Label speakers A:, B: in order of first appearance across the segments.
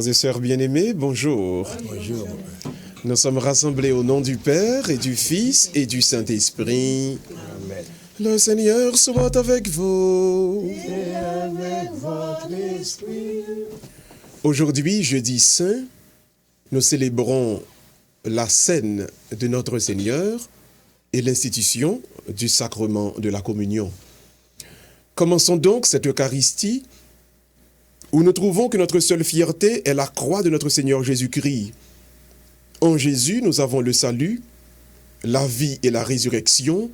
A: Frères et sœurs bien-aimés, bonjour.
B: Bonjour.
A: Nous sommes rassemblés au nom du Père et du Fils et du Saint-Esprit.
B: Amen.
A: Le Seigneur soit avec vous.
B: Et avec votre esprit.
A: Aujourd'hui, jeudi saint, nous célébrons la scène de notre Seigneur et l'institution du sacrement de la communion. Commençons donc cette Eucharistie où nous trouvons que notre seule fierté est la croix de notre Seigneur Jésus-Christ. En Jésus, nous avons le salut, la vie et la résurrection.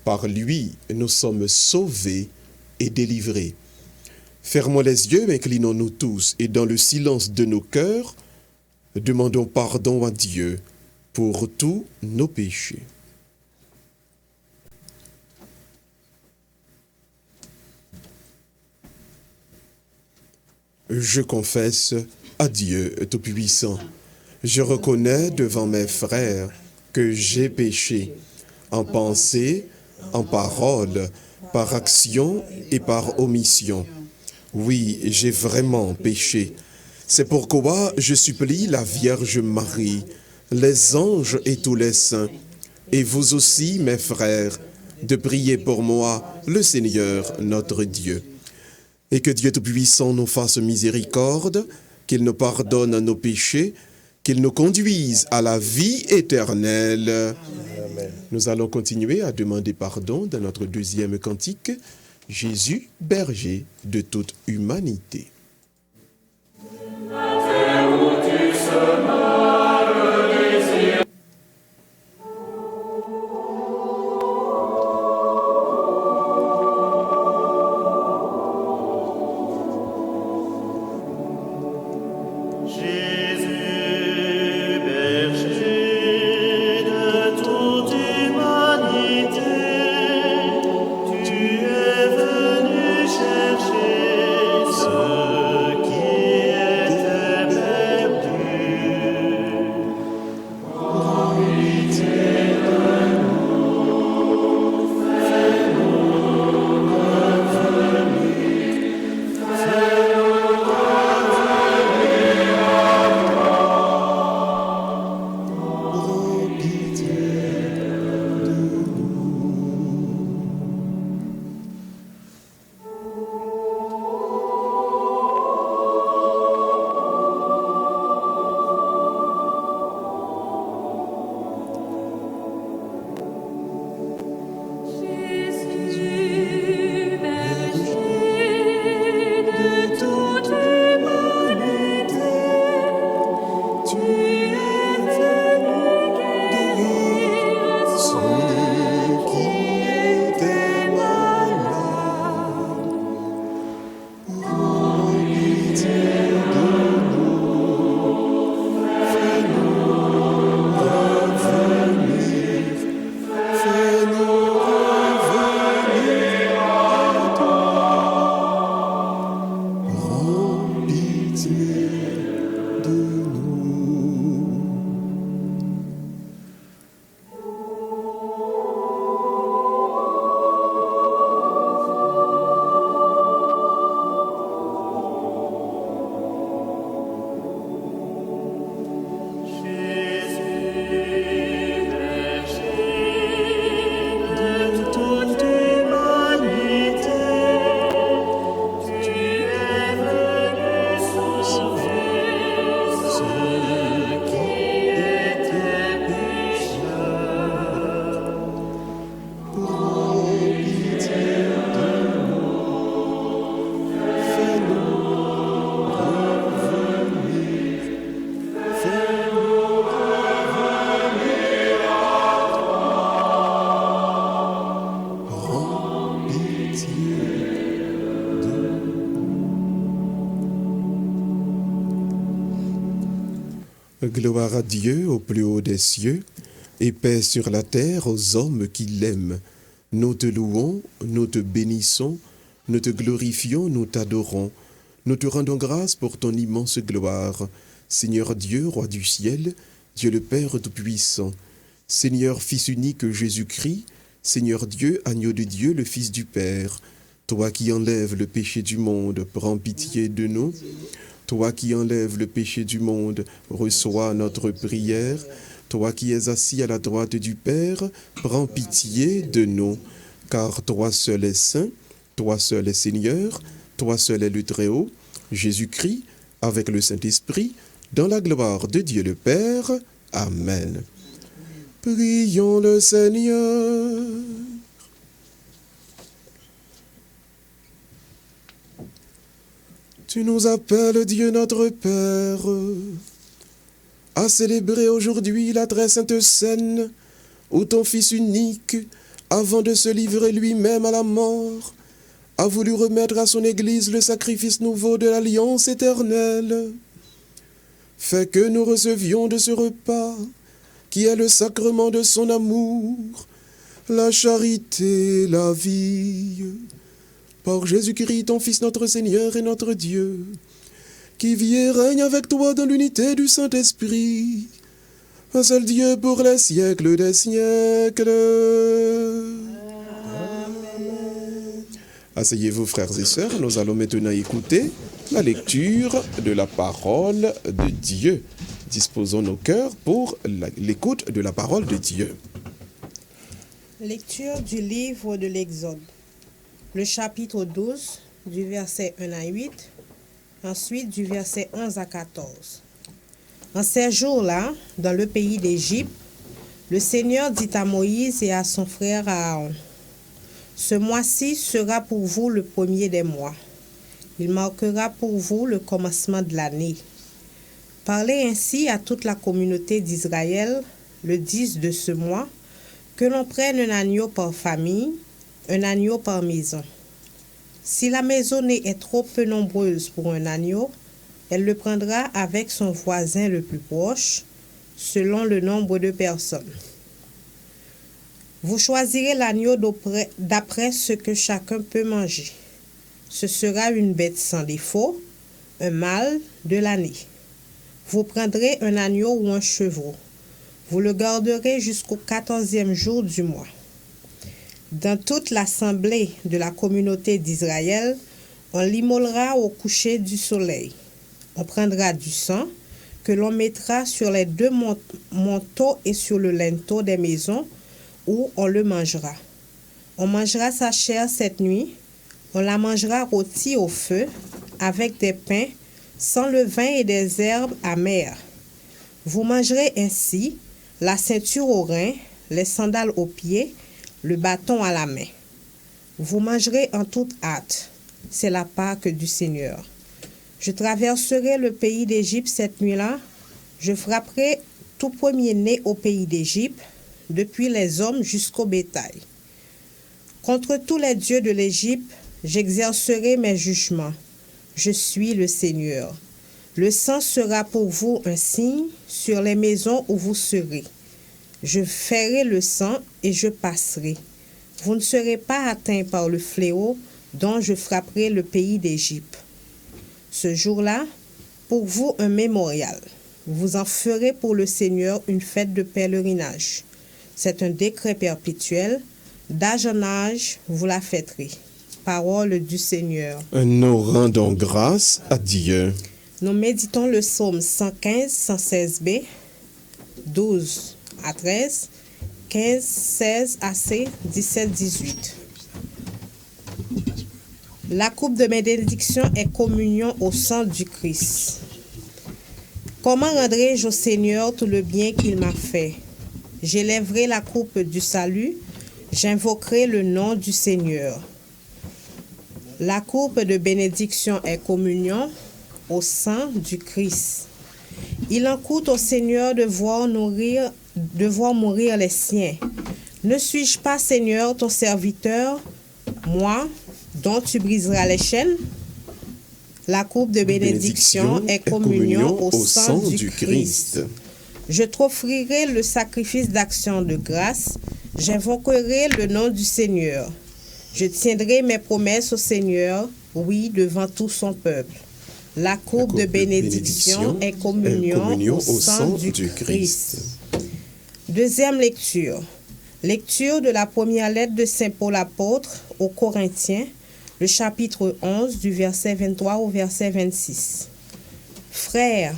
A: Par lui, nous sommes sauvés et délivrés. Fermons les yeux, inclinons-nous tous et dans le silence de nos cœurs, demandons pardon à Dieu pour tous nos péchés. Je confesse à Dieu Tout-Puissant. Je reconnais devant mes frères que j'ai péché en pensée, en parole, par action et par omission. Oui, j'ai vraiment péché. C'est pourquoi je supplie la Vierge Marie, les anges et tous les saints, et vous aussi, mes frères, de prier pour moi, le Seigneur, notre Dieu. Et que Dieu Tout-Puissant nous fasse miséricorde, qu'il nous pardonne nos péchés, qu'il nous conduise à la vie éternelle.
B: Amen.
A: Nous allons continuer à demander pardon dans notre deuxième cantique, Jésus, berger de toute humanité. Gloire à Dieu au plus haut des cieux, et paix sur la terre aux hommes qui l'aiment. Nous te louons, nous te bénissons, nous te glorifions, nous t'adorons. Nous te rendons grâce pour ton immense gloire. Seigneur Dieu, Roi du ciel, Dieu le Père Tout-Puissant, Seigneur Fils unique Jésus-Christ, Seigneur Dieu, agneau de Dieu, le Fils du Père, toi qui enlèves le péché du monde, prends pitié de nous. Toi qui enlèves le péché du monde, reçois notre prière. Toi qui es assis à la droite du Père, prends pitié de nous, car toi seul es saint, toi seul es Seigneur, toi seul est le Très-Haut, Jésus-Christ, avec le Saint-Esprit, dans la gloire de Dieu le Père. Amen. Prions le Seigneur. Tu nous appelles, Dieu notre Père, à célébrer aujourd'hui la très sainte scène où ton Fils unique, avant de se livrer lui-même à la mort, a voulu remettre à son Église le sacrifice nouveau de l'alliance éternelle. Fais que nous recevions de ce repas, qui est le sacrement de son amour, la charité, la vie. Par Jésus-Christ, ton Fils, notre Seigneur et notre Dieu, qui vit et règne avec toi dans l'unité du Saint-Esprit, un seul Dieu pour les siècles des siècles. Amen. Asseyez-vous, frères et sœurs, nous allons maintenant écouter la lecture de la parole de Dieu. Disposons nos cœurs pour l'écoute de la parole de Dieu.
C: Lecture du livre de l'Exode. Le chapitre 12, du verset 1 à 8, ensuite du verset 11 à 14. En ces jours-là, dans le pays d'Égypte, le Seigneur dit à Moïse et à son frère Aaron, « Ce mois-ci sera pour vous le premier des mois. Il marquera pour vous le commencement de l'année. Parlez ainsi à toute la communauté d'Israël le 10 de ce mois, que l'on prenne un agneau par famille, un agneau par maison. Si la maisonnée est trop peu nombreuse pour un agneau, elle le prendra avec son voisin le plus proche, selon le nombre de personnes. Vous choisirez l'agneau d'après ce que chacun peut manger. Ce sera une bête sans défaut, un mâle de l'année. Vous prendrez un agneau ou un chevreau. Vous le garderez jusqu'au 14e jour du mois. Dans toute l'assemblée de la communauté d'Israël, on l'immolera au coucher du soleil. On prendra du sang que l'on mettra sur les deux manteaux et sur le linteau des maisons où on le mangera. On mangera sa chair cette nuit. On la mangera rôtie au feu avec des pains, sans levain et des herbes amères. Vous mangerez ainsi la ceinture aux reins, les sandales aux pieds, le bâton à la main. Vous mangerez en toute hâte. C'est la Pâque du Seigneur. Je traverserai le pays d'Égypte cette nuit-là. Je frapperai tout premier-né au pays d'Égypte, depuis les hommes jusqu'au bétail. Contre tous les dieux de l'Égypte, j'exercerai mes jugements. Je suis le Seigneur. Le sang sera pour vous un signe sur les maisons où vous serez. Je ferai le sang et je passerai. Vous ne serez pas atteints par le fléau dont je frapperai le pays d'Égypte. Ce jour-là, pour vous un mémorial. Vous en ferez pour le Seigneur une fête de pèlerinage. C'est un décret perpétuel. D'âge en âge, vous la fêterez. Parole du Seigneur.
A: Nous rendons grâce à Dieu.
C: Nous méditons le psaume 115, 116b, 12 à 13, 15, 16 à C, 17, 18. La coupe de bénédiction est communion au sang du Christ. Comment rendrai-je au Seigneur tout le bien qu'il m'a fait? J'élèverai la coupe du salut, j'invoquerai le nom du Seigneur. La coupe de bénédiction est communion au sang du Christ. Il en coûte au Seigneur de voir mourir les siens. Ne suis-je pas, Seigneur, ton serviteur, moi, dont tu briseras les chaînes? La coupe de bénédiction est communion au sang du Christ. Je t'offrirai le sacrifice d'action de grâce. J'invoquerai le nom du Seigneur. Je tiendrai mes promesses au Seigneur, oui, devant tout son peuple. La coupe de bénédiction est communion au sang du Christ. Deuxième lecture. Lecture de la première lettre de Saint Paul apôtre aux Corinthiens, le chapitre 11, du verset 23 au verset 26. Frères,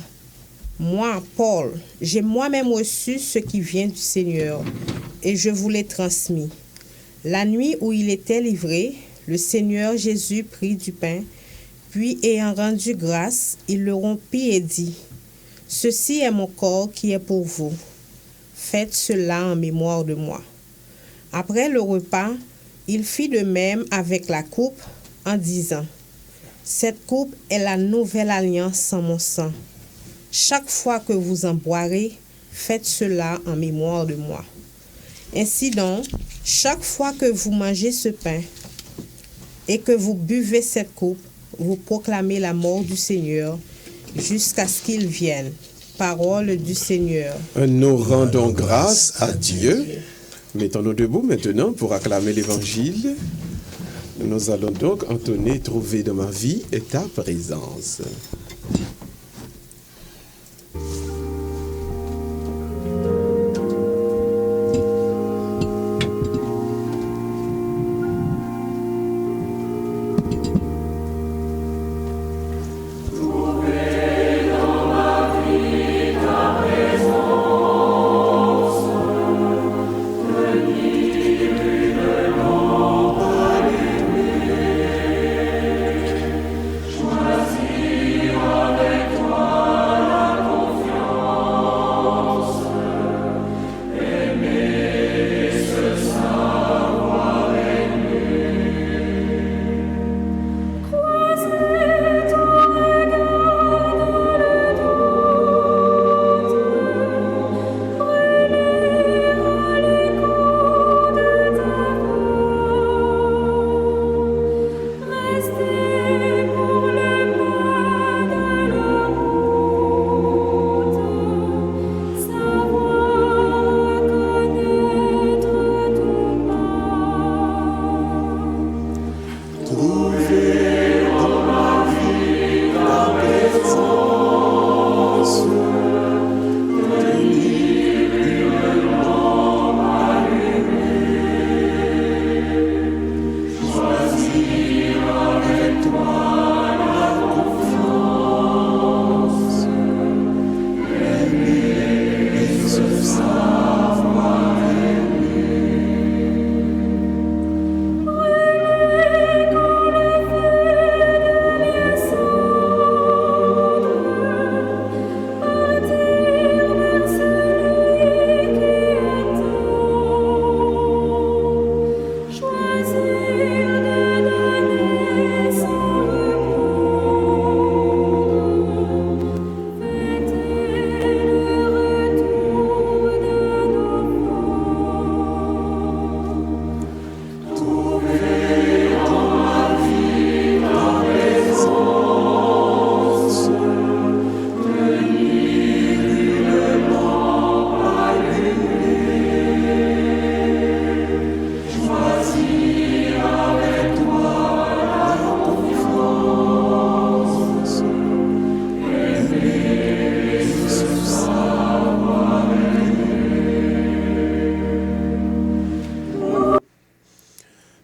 C: moi, Paul, j'ai moi-même reçu ce qui vient du Seigneur, et je vous l'ai transmis. La nuit où il était livré, le Seigneur Jésus prit du pain, puis ayant rendu grâce, il le rompit et dit, « Ceci est mon corps qui est pour vous. Faites cela en mémoire de moi. » Après le repas, il fit de même avec la coupe en disant, « Cette coupe est la nouvelle alliance en mon sang. Chaque fois que vous en boirez, faites cela en mémoire de moi. Ainsi donc, chaque fois que vous mangez ce pain et que vous buvez cette coupe, vous proclamez la mort du Seigneur jusqu'à ce qu'il vienne. » Parole du Seigneur.
A: Nous rendons grâce à Dieu. Mettons-nous debout maintenant pour acclamer l'Évangile. Nous allons donc entonner « Trouver dans ma vie et ta présence ».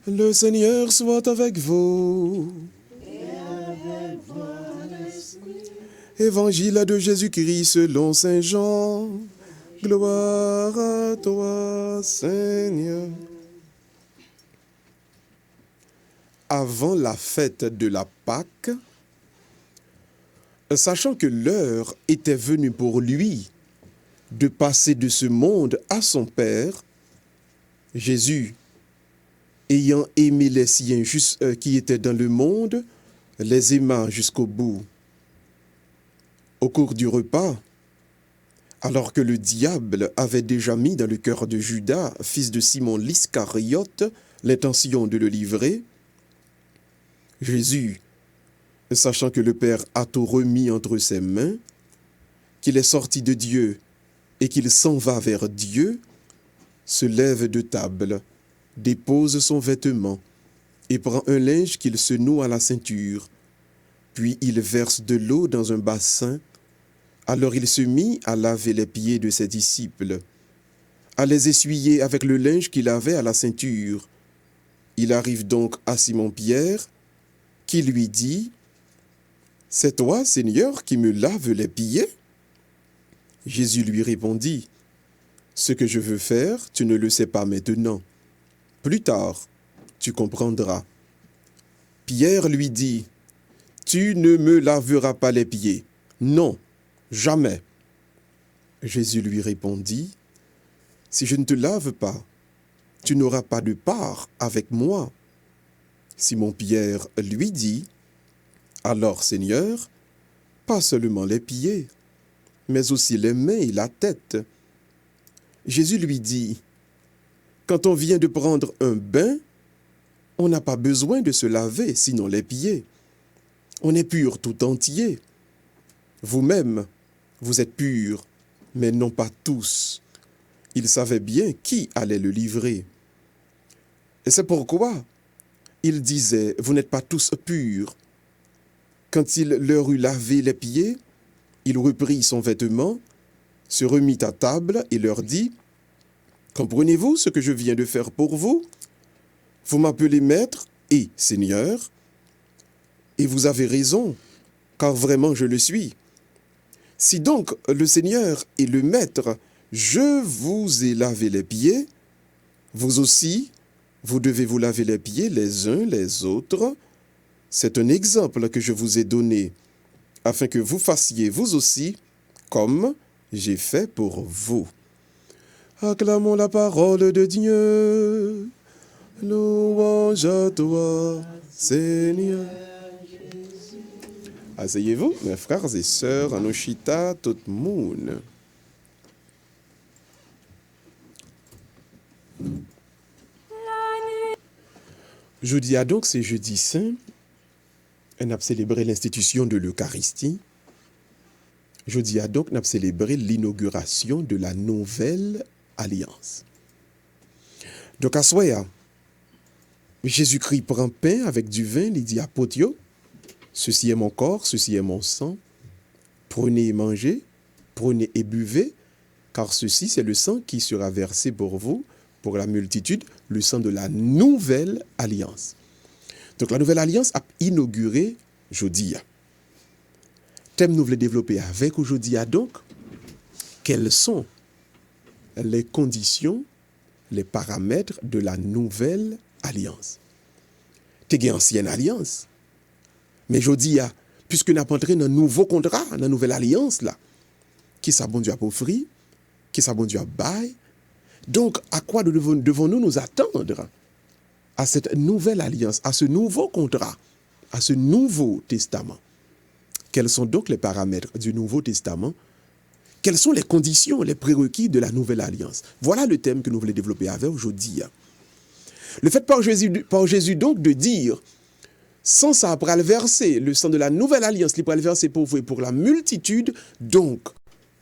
A: Le Seigneur soit avec vous. Évangile de Jésus-Christ selon Saint Jean. Gloire à toi, Seigneur. Avant la fête de la Pâque, sachant que l'heure était venue pour lui de passer de ce monde à son Père, Jésus, ayant aimé les siens qui étaient dans le monde, les aima jusqu'au bout. Au cours du repas, alors que le diable avait déjà mis dans le cœur de Judas, fils de Simon l'Iscariote, l'intention de le livrer, Jésus, sachant que le Père a tout remis entre ses mains, qu'il est sorti de Dieu et qu'il s'en va vers Dieu, se lève de table, dépose son vêtement et prend un linge qu'il se noue à la ceinture. Puis il verse de l'eau dans un bassin. Alors il se mit à laver les pieds de ses disciples, à les essuyer avec le linge qu'il avait à la ceinture. Il arrive donc à Simon-Pierre, qui lui dit, c'est toi, Seigneur, qui me laves les pieds? Jésus lui répondit, ce que je veux faire, tu ne le sais pas maintenant. Plus tard, tu comprendras. Pierre lui dit, tu ne me laveras pas les pieds. Non, jamais. Jésus lui répondit, si je ne te lave pas, tu n'auras pas de part avec moi. Simon-Pierre lui dit, alors Seigneur, pas seulement les pieds, mais aussi les mains et la tête. Jésus lui dit, quand on vient de prendre un bain, on n'a pas besoin de se laver, sinon les pieds. On est pur tout entier. Vous-même, vous êtes purs, mais non pas tous. Il savait bien qui allait le livrer. Et c'est pourquoi il disait, vous n'êtes pas tous purs. Quand il leur eut lavé les pieds, il reprit son vêtement, se remit à table et leur dit, comprenez-vous ce que je viens de faire pour vous? Vous m'appelez maître et Seigneur, et vous avez raison, car vraiment je le suis. Si donc le Seigneur est le maître, je vous ai lavé les pieds, vous aussi, vous devez vous laver les pieds les uns les autres. C'est un exemple que je vous ai donné, afin que vous fassiez vous aussi comme j'ai fait pour vous. Acclamons la parole de Dieu. Louange à toi, Seigneur. Asseyez-vous, mes frères et sœurs, Anoshita, tout le monde. Jeudi à donc, c'est jeudi saint. On a célébré l'institution de l'Eucharistie. Jeudi à donc, on a célébré l'inauguration de la nouvelle alliance. Donc à soya, Jésus-Christ prend pain avec du vin, il dit à Potio, ceci est mon corps, ceci est mon sang, prenez et mangez, prenez et buvez, car ceci c'est le sang qui sera versé pour vous, pour la multitude, le sang de la nouvelle alliance. Donc la nouvelle alliance a inauguré jeudi. Thème nous voulons développer avec aujourd'hui donc, quelles sont les conditions, les paramètres de la nouvelle alliance. Tu as une ancienne alliance. Mais je dis, puisque nous avons entré dans un nouveau contrat, dans une nouvelle alliance, là, qui ça bon Dieu a offert, qui ça bon Dieu a bail. Donc, à quoi devons-nous nous attendre à cette nouvelle alliance, à ce nouveau contrat, à ce nouveau testament? Quels sont donc les paramètres du Nouveau Testament? Quelles sont les conditions, les prérequis de la nouvelle alliance? Voilà le thème que nous voulons développer avec aujourd'hui. Le fait par Jésus donc de dire, sans ça, après le verser, le sang de la nouvelle alliance, il peut le verser pour vous et pour la multitude, donc,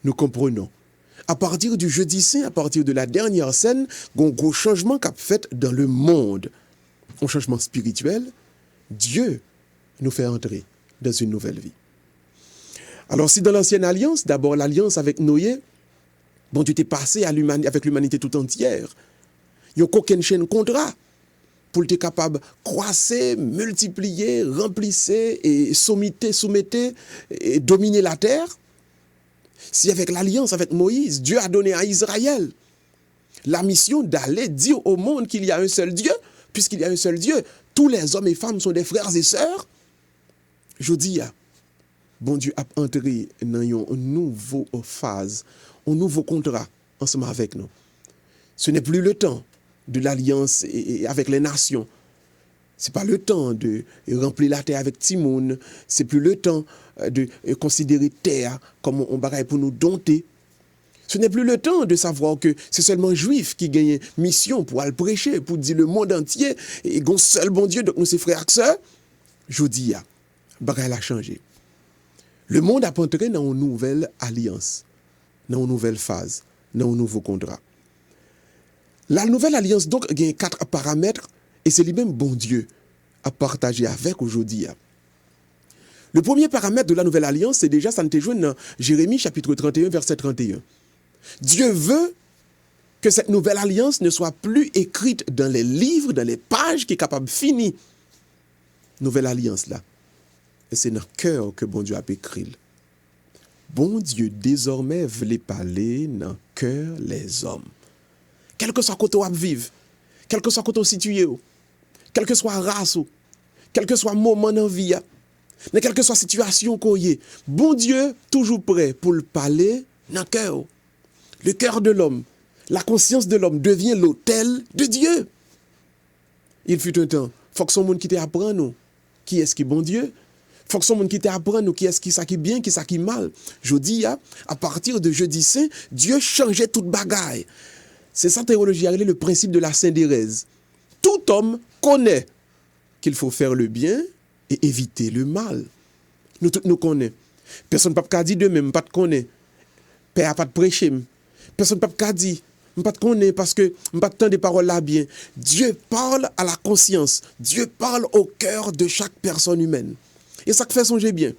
A: nous comprenons. À partir du jeudi saint, à partir de la dernière scène, il y a un gros changement qu'a fait dans le monde. Un changement spirituel, Dieu nous fait entrer dans une nouvelle vie. Alors si dans l'ancienne alliance, d'abord l'alliance avec Noé, bon Dieu t'es passé avec l'humanité tout entière. Il n'y a aucune chaîne contrat pour être capable de croître, multiplier, remplir et soumettre et dominer la terre. Si avec l'alliance avec Moïse, Dieu a donné à Israël la mission d'aller dire au monde qu'il y a un seul Dieu, puisqu'il y a un seul Dieu, tous les hommes et femmes sont des frères et sœurs. Je dis, bon Dieu a entré dans une nouvelle phase, un nouveau contrat ensemble avec nous. Ce n'est plus le temps de l'alliance avec les nations. Ce n'est pas le temps de remplir la terre avec Timoun. Ce n'est plus le temps de considérer terre comme un bagage pour nous dompter. Ce n'est plus le temps de savoir que c'est seulement juifs qui gagnent mission pour aller prêcher, pour dire le monde entier, et un seul bon Dieu, donc nous, ses frères et sœurs. Je dis, le bagage a changé. Le monde a entré dans une nouvelle alliance, dans une nouvelle phase, dans un nouveau contrat. La nouvelle alliance, donc, il y a 4 paramètres, et c'est lui-même bon Dieu à partager avec aujourd'hui. Le premier paramètre de la nouvelle alliance, c'est déjà, ça nous joint dans Jérémie chapitre 31, verset 31. Dieu veut que cette nouvelle alliance ne soit plus écrite dans les livres, dans les pages, qui est capable de finir. Nouvelle alliance là. et c'est dans le cœur que bon Dieu a écrit. Bon Dieu désormais voulait parler dans le cœur les hommes. Quel que soit côté où vivre, quel que soit côté où situé, quelle que soit race, quel que soit moment dans la vie, dans quelle que soit situation qu'on y est, bon Dieu toujours prêt pour le parler dans le cœur. Le cœur de l'homme, la conscience de l'homme devient l'autel de Dieu. Il fut un temps, il faut que son monde qui t'apprenne nous qui est-ce qui est bon Dieu. Il faut que son monde qui t'apprenne nous qui est-ce qui est bien, qui est qui est mal. Je dis, à partir de jeudi saint, Dieu changeait toute bagaille. C'est ça théologie, le principe de la Saint-Thérèse. Tout homme connaît qu'il faut faire le bien et éviter le mal. Nous tous nous connaissons. Personne ne peut dire de même, pas de connaître. Père n'a pas de prêcher. Personne ne peut dire, pas de connaître parce que pas de temps des paroles là bien. Dieu parle à la conscience. Dieu parle au cœur de chaque personne humaine. Et ça fait songer bien.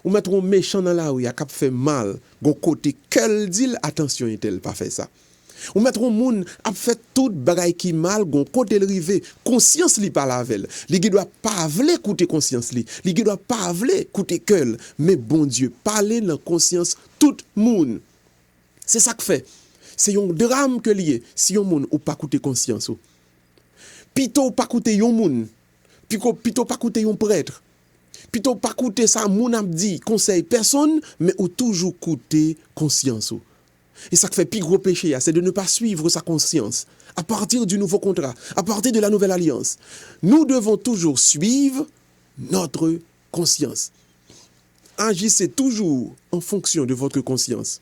A: Ou mettre un méchant dans la rue, il a fait mal. Gon côté quel dit attention est-elle pas fait ça. Ou mettre un monde a fait tout bagaille qui mal, gon côté le rivé, conscience li pas lavel. Li doit pas vle écouter conscience li. Li doit pas vle écouter cœur, mais bon Dieu parler dans conscience tout monde. C'est ça que fait. C'est un drame que lié si un monde ou pas écouter conscience. Plutôt pas écouter un monde. Plutôt pas écouter un prêtre. Plutôt pas écouter ça moun a dit conseil personne, mais ou toujours écouter conscience. Et ça qui fait plus gros péché, c'est de ne pas suivre sa conscience. À partir du nouveau contrat, à partir de la nouvelle alliance, nous devons toujours suivre notre conscience. Agissez toujours en fonction de votre conscience.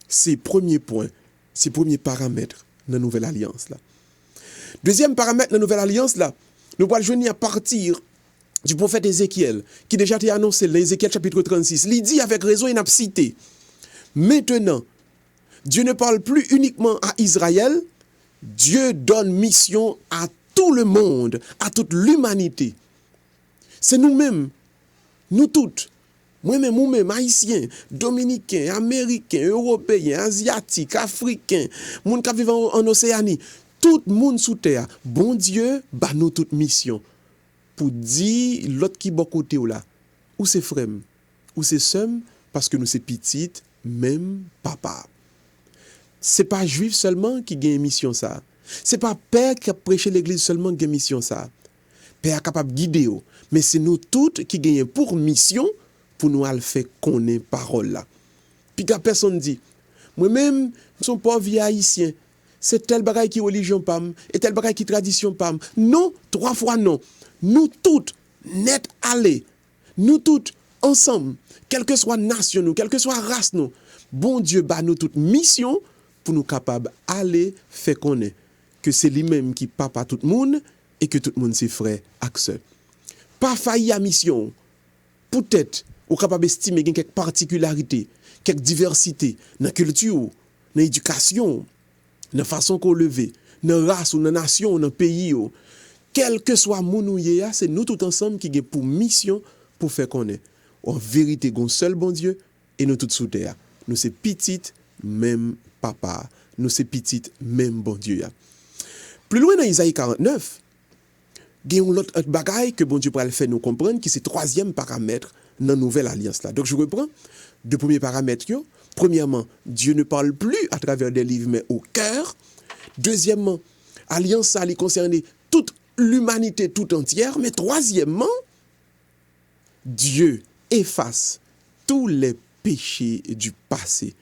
A: C'est le premier point, c'est le premier paramètre de la nouvelle alliance. Là. Deuxième paramètre de la nouvelle alliance, là, nous allons joindre à partir du prophète Ézéchiel, qui déjà été annoncé dans Ézéchiel chapitre 36. Il dit avec raison, il a cité. Maintenant, Dieu ne parle plus uniquement à Israël, Dieu donne mission à tout le monde, à toute l'humanité. C'est nous-mêmes, nous toutes, moi-même, haïtiens, dominicains, américains, européens, asiatiques, africains, monde qui vivent en Océanie, tout le monde sous terre, bon Dieu, bah nous toute mission. Pour dire l'autre qui est côté là, ou c'est frère, ou c'est sœur, parce que nous c'est petites, même papa. C'est pas juif seulement qui gagne mission ça. C'est pas père qui a prêché l'église seulement qui gagne mission ça. Père est capable de guider, mais c'est nous toutes qui gagnons pour mission pour nous faire connaître parole là. Puis quand personne dit, moi-même, je suis pas vieux haïtien, c'est tel bagaille qui religion pam, et tel bagaille qui tradition pam. Non, 3 fois non. Nous toutes, net aller, nous toutes, ensemble, quelle que soit nation nous, quelle que soit race nous, bon Dieu bat nous toute mission pour nous capables d'aller faire connaître que c'est lui-même qui papa tout le monde et que tout le monde c'est frère et sœur. Pas failli à mission. Peut-être, ou capable d'estimer qu'il y a quelques particularités, quelques diversités dans la culture, dans l'éducation, dans la façon qu'on lever, dans la race, dans la nation, dans le pays. Quel que soit mon c'est nous tous ensemble qui avons pour mission pour faire connaître. En vérité, un seul bon Dieu et nous tous sous terre. Nous c'est petites, même papa. Nous c'est petites, même bon Dieu. Plus loin dans Isaïe 49, il y a un autre bagaille que bon Dieu pourrait faire nous comprendre, qui c'est le 3e paramètre dans la nouvelle alliance. Là. Donc je reprends 2 premiers paramètres. Premièrement, Dieu ne parle plus à travers des livres, mais au cœur. Deuxièmement, alliance ça allait concerner toute l'humanité tout entière. Mais troisièmement, Dieu efface tous les péchés du passé.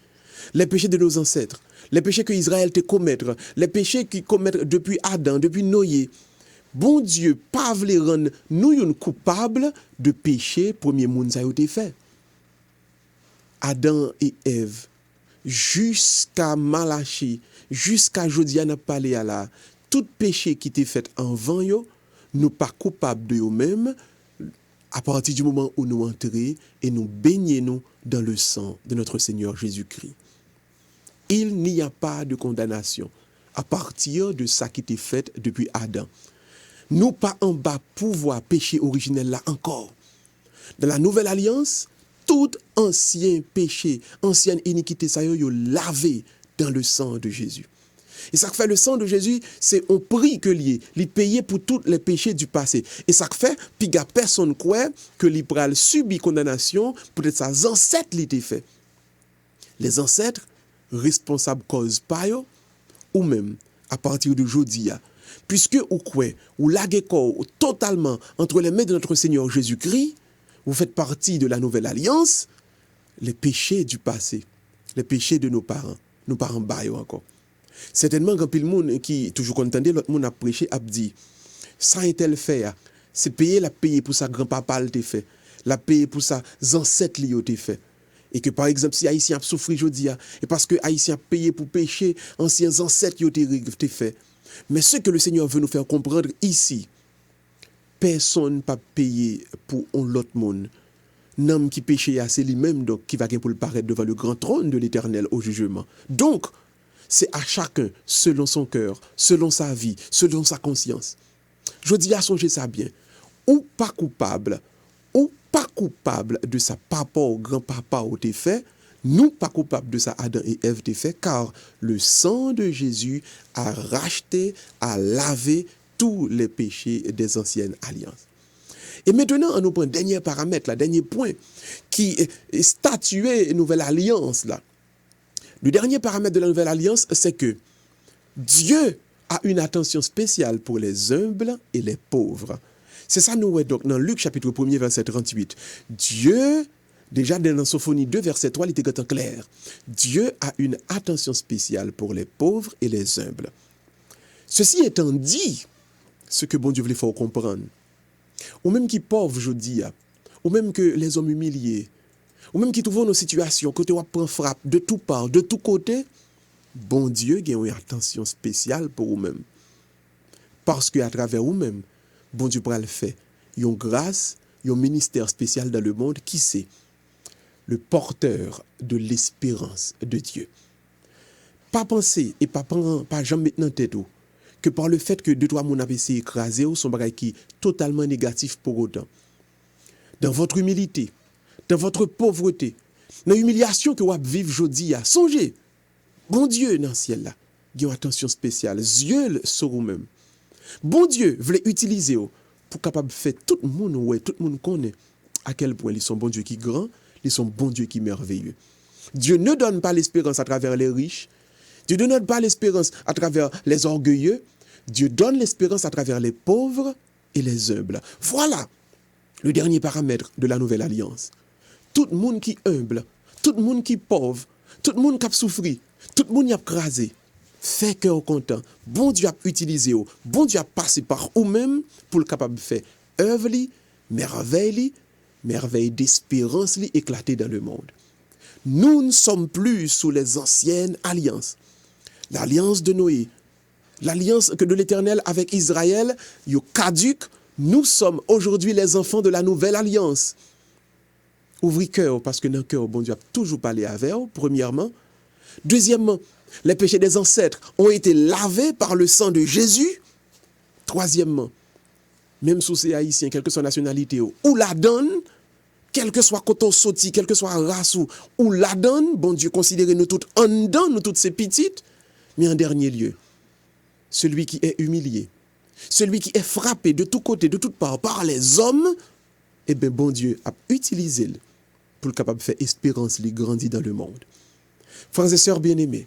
A: Les péchés de nos ancêtres, les péchés que Israël te commettre, les péchés qu'ils commettent depuis Adam, depuis Noé. Bon Dieu, pas vle rendre nous coupables de péché premier monde ça a été fait. Adam et Ève, jusqu'à Malachie, jusqu'à Jodia n'a parlé à la, tout péché qui était fait en vain yo, nous pas coupables de eux-mêmes à partir du moment où nous entrons et nous baignons dans le sang de notre Seigneur Jésus-Christ. Il n'y a pas de condamnation à partir de ça qui était fait depuis Adam. Nous pas en bas pouvoir péché originel là encore. Dans la nouvelle alliance, tout ancien péché, ancienne iniquité, ça y est lavé dans le sang de Jésus. Et ça fait le sang de Jésus, c'est un prix que lié, il payé pour tous les péchés du passé. Et ça fait, puis il n'y a personne quoi que il pral subir condamnation, peut-être ses ancêtres l'étaient fait. Les ancêtres, responsables cause pas yo, ou même, à partir d'aujourd'hui, puisque ou quoi, ou laguez corps totalement entre les mains de notre Seigneur Jésus-Christ, vous faites partie de la nouvelle alliance, les péchés du passé, les péchés de nos parents baillent encore. Certainement, quand il y a des gens qui toujours contendent, l'autre monde a prêché, a dit, ça est tel fait, c'est payer la payer pour sa grand-papa le fait, la payer pour sa ancêtre li yo te fait. Et que par exemple, si Haïtien a souffert aujourd'hui, et parce que Haïtien a payé pour pécher, anciens ancêtres yo te fait. Mais ce que le Seigneur veut nous faire comprendre ici, personne n'a pas payé pour l'autre monde. L'homme qui péchait, c'est lui-même donc qui va pour le paraître devant le grand trône de l'Éternel au jugement. Donc, c'est à chacun, selon son cœur, selon sa vie, selon sa conscience. Je dis à songer ça bien. Ou pas coupable de sa papa ou grand-papa ou t'es fait, nous pas coupables de ça Adam et Ève t'es fait, car le sang de Jésus a racheté, a lavé tous les péchés des anciennes alliances. Et maintenant, on nous prend un dernier paramètre, dernier point, qui est statué nouvelle alliance. Là. Le dernier paramètre de la nouvelle alliance, c'est que Dieu a une attention spéciale pour les humbles et les pauvres. C'est ça nous donc dans Luc chapitre 1er verset 38. Dieu, déjà dans la Sophonie 2 verset 3, il était clair. Dieu a une attention spéciale pour les pauvres et les humbles. Ceci étant dit, ce que bon Dieu voulait faire comprendre, ou même qui pauvres, je dis, ou même que les hommes humiliés, ou même qui trouvent nos situations, côté où on frappe de tout part, de tout côté, bon Dieu a une attention spéciale pour vous-même. Parce qu'à travers vous-même, bon Dieu pourra le faire. Il y a une grâce, il y a un ministère spécial dans le monde qui c'est le porteur de l'espérance de Dieu. Pas penser et pas jamais mettre dans tête que par le fait que deux trois mon APC écrasé ou son bagage qui est totalement négatif pour autant. Dans votre humilité, dans votre pauvreté, dans l'humiliation que vous vivez aujourd'hui, songez, bon Dieu dans le ciel là, il y a une attention spéciale, Dieu sur vous-même. Bon Dieu voulait utiliser pour capable faire tout le monde connaît à quel point ils sont bon Dieu qui est grand, ils sont bon Dieu qui est merveilleux. Dieu ne donne pas l'espérance à travers les riches, Dieu ne donne pas l'espérance à travers les orgueilleux, Dieu donne l'espérance à travers les pauvres et les humbles. Voilà le dernier paramètre de la nouvelle alliance. Tout le monde qui est humble, tout le monde qui est pauvre, tout le monde qui a souffert, tout le monde qui a crasé, fait cœur content. Bon Dieu a utilisé, bon Dieu a passé par vous-même pour le capable de faire œuvre, merveille d'espérance éclater dans le monde. Nous ne sommes plus sous les anciennes alliances. L'alliance de Noé, l'alliance que de l'Éternel avec Israël, yo caduque. Nous sommes aujourd'hui les enfants de la nouvelle alliance. Ouvrez cœur, parce que dans le cœur, bon Dieu a toujours parlé avec vous, premièrement. Deuxièmement, les péchés des ancêtres ont été lavés par le sang de Jésus. Troisièmement, même sous ces haïtiens, quelle que soit la nationalité, ou la donne, quel que soit coton sauti, quel que soit race, ou la donne, bon Dieu considère nous toutes en dedans, nous toutes ces petites. Mais en dernier lieu, celui qui est humilié, celui qui est frappé de tous côtés, de toutes parts par les hommes, eh bien bon Dieu a utilisé pour le capable de faire espérance, lui grandir dans le monde. Frères et sœurs bien-aimés,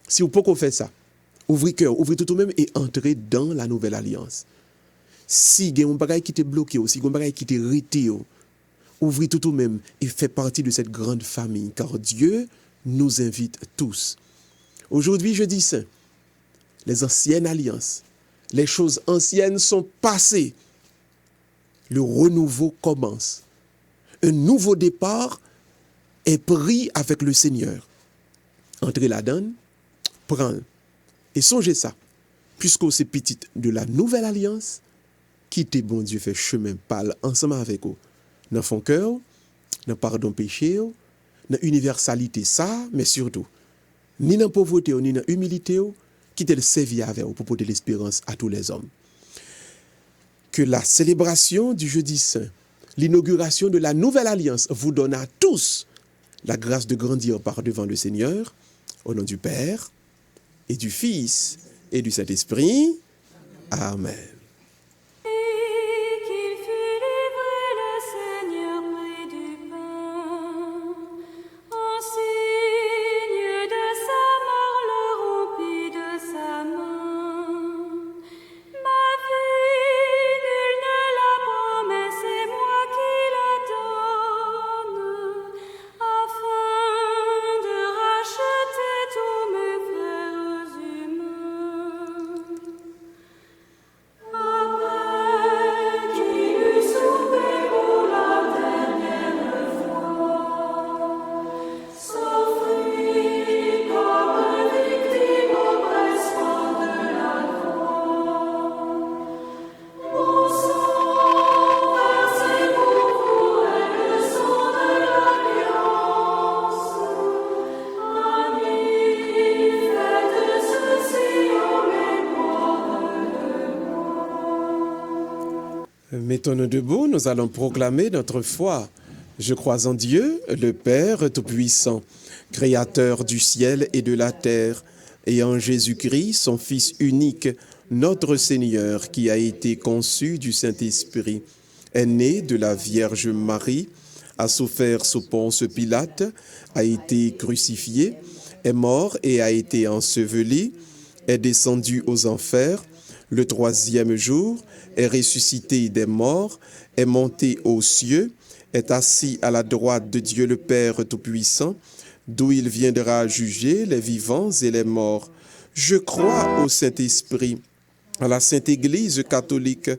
A: si vous pouvez faire ça, ouvrez cœur, ouvrez tout de même et entrez dans la nouvelle alliance. Si vous avez un bagage qui est bloqué, si vous avez un bagage qui est arrêté, ouvrez tout de même et faites partie de cette grande famille, car Dieu nous invite tous. Aujourd'hui, jeudi saint, les anciennes alliances, les choses anciennes sont passées. Le renouveau commence. Un nouveau départ est pris avec le Seigneur. Entrez là-dedans, prenez. Et songez ça, puisque c'est petit de la nouvelle alliance, quittez bon Dieu fait chemin parle ensemble avec vous. Dans son cœur, dans pardon péché, dans universalité ça, mais surtout, ni dans pauvreté, ni dans humilité, quittez le servir avec vous pour porter l'espérance à tous les hommes. Que la célébration du jeudi saint, l'inauguration de la nouvelle alliance vous donne à tous la grâce de grandir par devant le Seigneur, au nom du Père et du Fils, et du Saint-Esprit. Amen.
D: Et qu'il fut livré, le Seigneur prit du pain. En signe de sa mort, le rompit de sa main. Ma vie, nul ne la prend, mais c'est moi qui la donne, afin de racheter tous mes frères humains. Après qu'il eut soupé pour la dernière fois, s'offrit comme victime au pressement de la croix. Mon sang versé pour vous est le sang de l'alliance. Amis, faites ceci en mémoire de moi.
A: Mettons-nous debout, nous allons proclamer notre foi. Je crois en Dieu, le Père Tout-Puissant, Créateur du ciel et de la terre, et en Jésus-Christ, son Fils unique, notre Seigneur, qui a été conçu du Saint-Esprit, est né de la Vierge Marie, a souffert sous Ponce Pilate, a été crucifié, est mort et a été enseveli, est descendu aux enfers, le troisième jour, est ressuscité des morts, est monté aux cieux, est assis à la droite de Dieu le Père Tout-Puissant, d'où il viendra juger les vivants et les morts. Je crois au Saint-Esprit, à la Sainte Église catholique,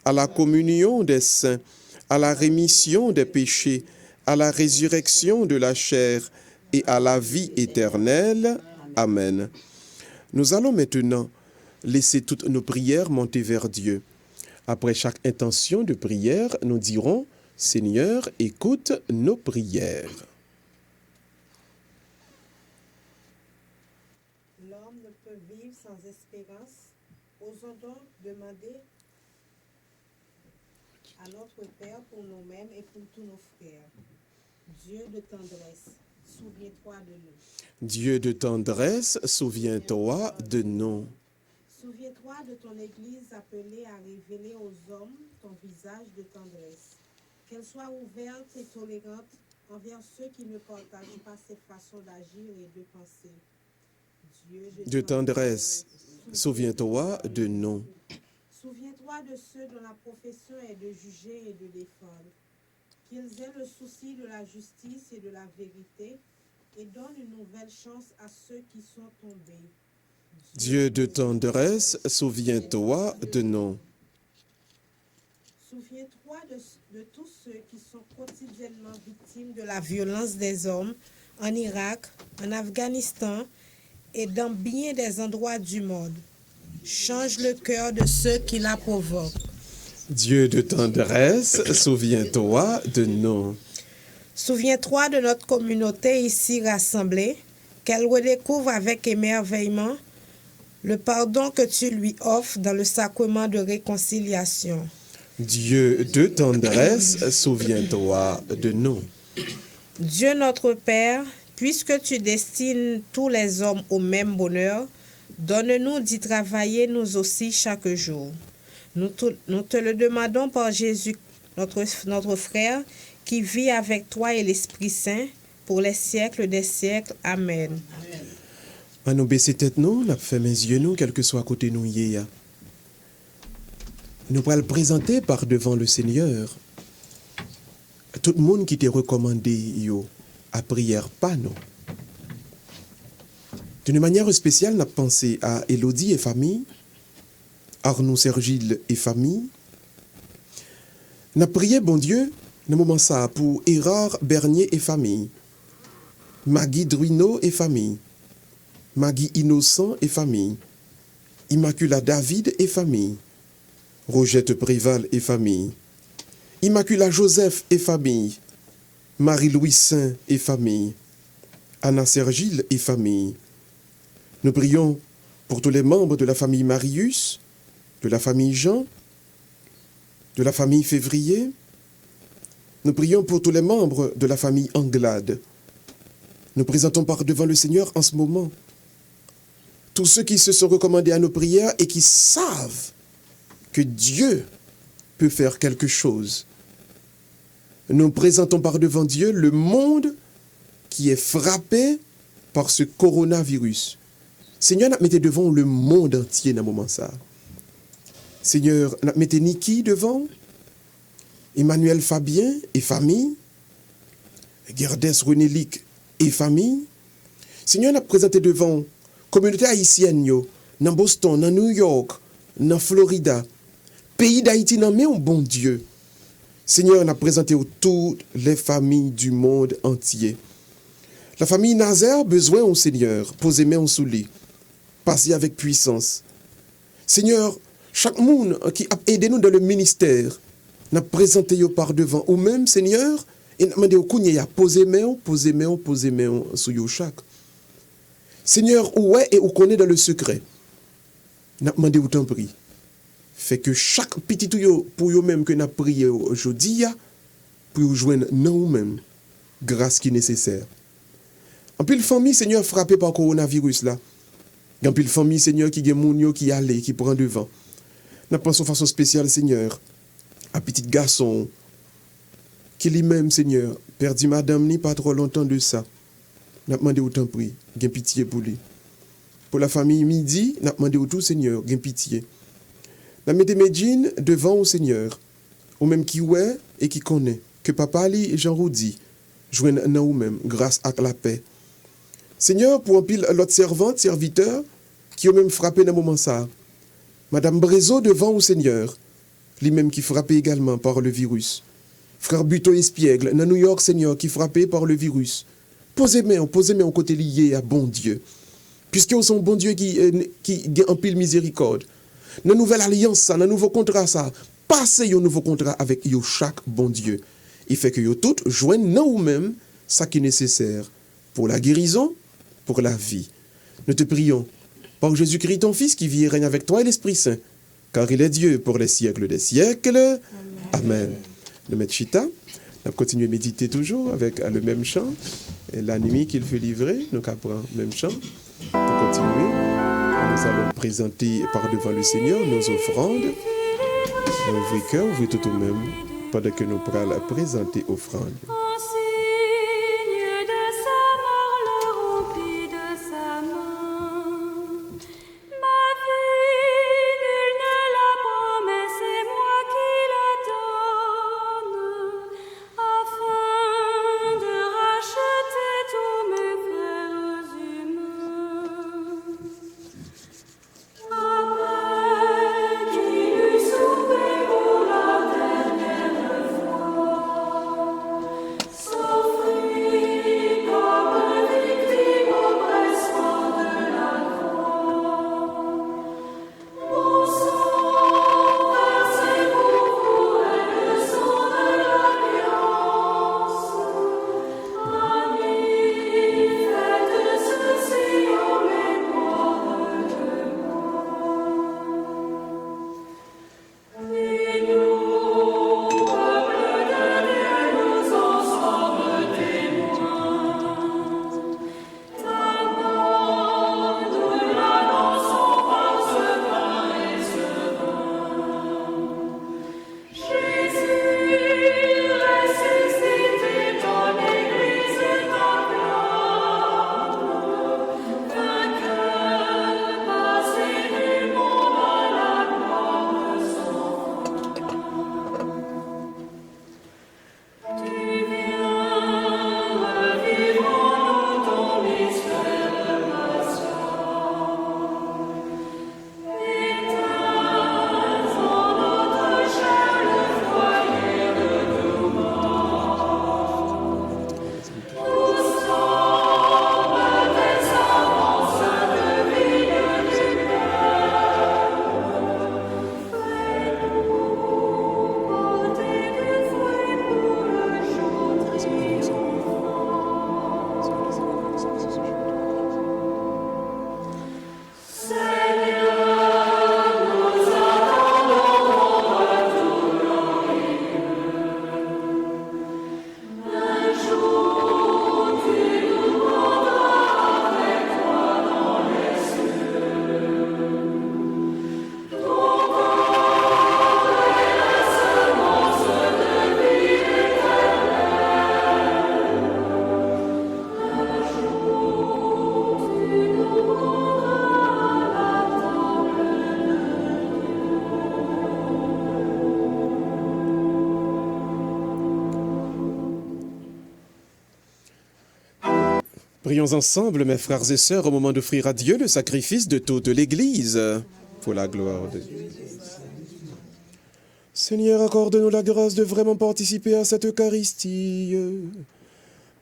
A: à la communion des saints, à la rémission des péchés, à la résurrection de la chair et à la vie éternelle. Amen. Nous allons maintenant laisser toutes nos prières monter vers Dieu. Après chaque intention de prière, nous dirons « Seigneur, écoute nos prières ».
C: L'homme ne peut vivre sans espérance. Osons donc demander à notre Père pour nous-mêmes et pour tous nos frères. Dieu de tendresse, souviens-toi de nous.
A: Dieu de tendresse, souviens-toi de nous.
C: Souviens-toi de ton Église appelée à révéler aux hommes ton visage de tendresse. Qu'elle soit ouverte et tolérante envers ceux qui ne partagent pas ses façons d'agir et de penser. Dieu
A: De tendresse, souviens-toi de nous.
C: Souviens-toi de ceux dont la profession est de juger et de défendre. Qu'ils aient le souci de la justice et de la vérité et donnent une nouvelle chance à ceux qui sont tombés.
A: Dieu de tendresse, souviens-toi de nous.
C: Souviens-toi de tous ceux qui sont quotidiennement victimes de la violence des hommes en Irak, en Afghanistan et dans bien des endroits du monde. Change le cœur de ceux qui la provoquent.
A: Dieu de tendresse, souviens-toi de nous.
C: Souviens-toi de notre communauté ici rassemblée, qu'elle redécouvre avec émerveillement le pardon que tu lui offres dans le sacrement de réconciliation.
A: Dieu de tendresse, souviens-toi de nous.
C: Dieu notre Père, puisque tu destines tous les hommes au même bonheur, donne-nous d'y travailler nous aussi chaque jour. Nous te le demandons par Jésus, notre frère, qui vit avec toi et l'Esprit Saint, pour les siècles des siècles. Amen.
A: À nous baisser tête nous, n'a fait mes yeux nous, quel que soit côté nous y est. Nous pourrons le présenter par devant le Seigneur. Tout le monde qui t'est recommandé yo, à prière pas nous. D'une manière spéciale, n'a pensé à Élodie et famille, Arnaud Sergile et famille. N'a prié bon Dieu, dans moment ça pour Érard Bernier et famille, Maggie Druino et famille, Maggie Innocent et famille, Immacula David et famille, Rogette Préval et famille, Immacula Joseph et famille, Marie-Louis Saint et famille, Anna Sergile et famille. Nous prions pour tous les membres de la famille Marius, de la famille Jean, de la famille Février. Nous prions pour tous les membres de la famille Anglade. Nous présentons par devant le Seigneur en ce moment tous ceux qui se sont recommandés à nos prières et qui savent que Dieu peut faire quelque chose. Nous présentons par devant Dieu le monde qui est frappé par ce coronavirus. Seigneur, nous mettons devant le monde entier dans ce moment ça. Seigneur, nous mettons Niki devant, Emmanuel Fabien et famille, Gerdes Renélique et famille. Seigneur, nous présenté devant la communauté haïtienne, dans Boston, dans New York, dans Florida, pays d'Haïti, dans un bon Dieu. Seigneur, nous avons présenté toutes les familles du monde entier. La famille Nazaire, besoin au Seigneur, posez main sous lui, passez avec puissance. Seigneur, chaque monde qui a aidé nous dans le ministère, nous avons présenté par devant, ou même, Seigneur, et nous avons demandé à poser main sur chaque. Seigneur, où est et où connaît dans le secret, nous avons demandé autant prix. Fait que chaque petit tuyau pour eux-mêmes que nous avons prié aujourd'hui, pour nous joindre nous-mêmes, grâce qui est nécessaire. En plus, la famille, Seigneur, frappée par le coronavirus là. En plus, la famille, Seigneur, qui est mounio, qui allait, qui prend devant. Nous pensons de façon spéciale, Seigneur, à petit garçon, qui lui-même, Seigneur, perdu madame ni pas trop longtemps de ça. Nous demandé autant prix, gain pitié pour lui. Pour la famille Midi, nous demandé au tout, Seigneur, gain pitié. Nous mettons Medjine devant au Seigneur, ou même qui ouais et qui connaît, que Papa Ali et Jean Roudi joignent nous-mêmes grâce à la paix. Seigneur, pour un pile l'autre servante, serviteur, qui ont même frappé dans le moment ça. Madame Brezo devant au Seigneur, lui-même qui frappé également par le virus. Frère Buto Espiègle, dans New York, Seigneur, qui frappé par le virus. Posez-moi au côté lié à bon Dieu. Puisque vous sont bon Dieu qui a un pile miséricorde. Dans la nouvelle alliance, dans le nouveau contrat, ça, passez un nouveau contrat avec chaque bon Dieu. Il fait que vous tous joignent nous-mêmes ce qui est nécessaire pour la guérison, pour la vie. Nous te prions par Jésus-Christ, ton Fils, qui vit et règne avec toi et l'Esprit Saint, car il est Dieu pour les siècles des siècles. Amen. Le maître Chita, nous continuons à méditer toujours avec le même chant. Et la nuit qu'il fait livrer, nous apprenons le même chant. Pour continuer, nous allons présenter par devant le Seigneur nos offrandes. Ouvrez cœur, ouvrez tout au même, pendant que nous allons présenter offrandes.
D: En signe de sa mort, le rompit de sa main. Ma vie, nul ne la prend, mais c'est moi qui la donne, afin de racheter tous mes frères humains. Après qu'il eut souffert pour la dernière fois,
A: Prions ensemble, mes frères et sœurs, au moment d'offrir à Dieu le sacrifice de toute l'Église, pour la gloire de Dieu. Seigneur, accorde-nous la grâce de vraiment participer à cette Eucharistie,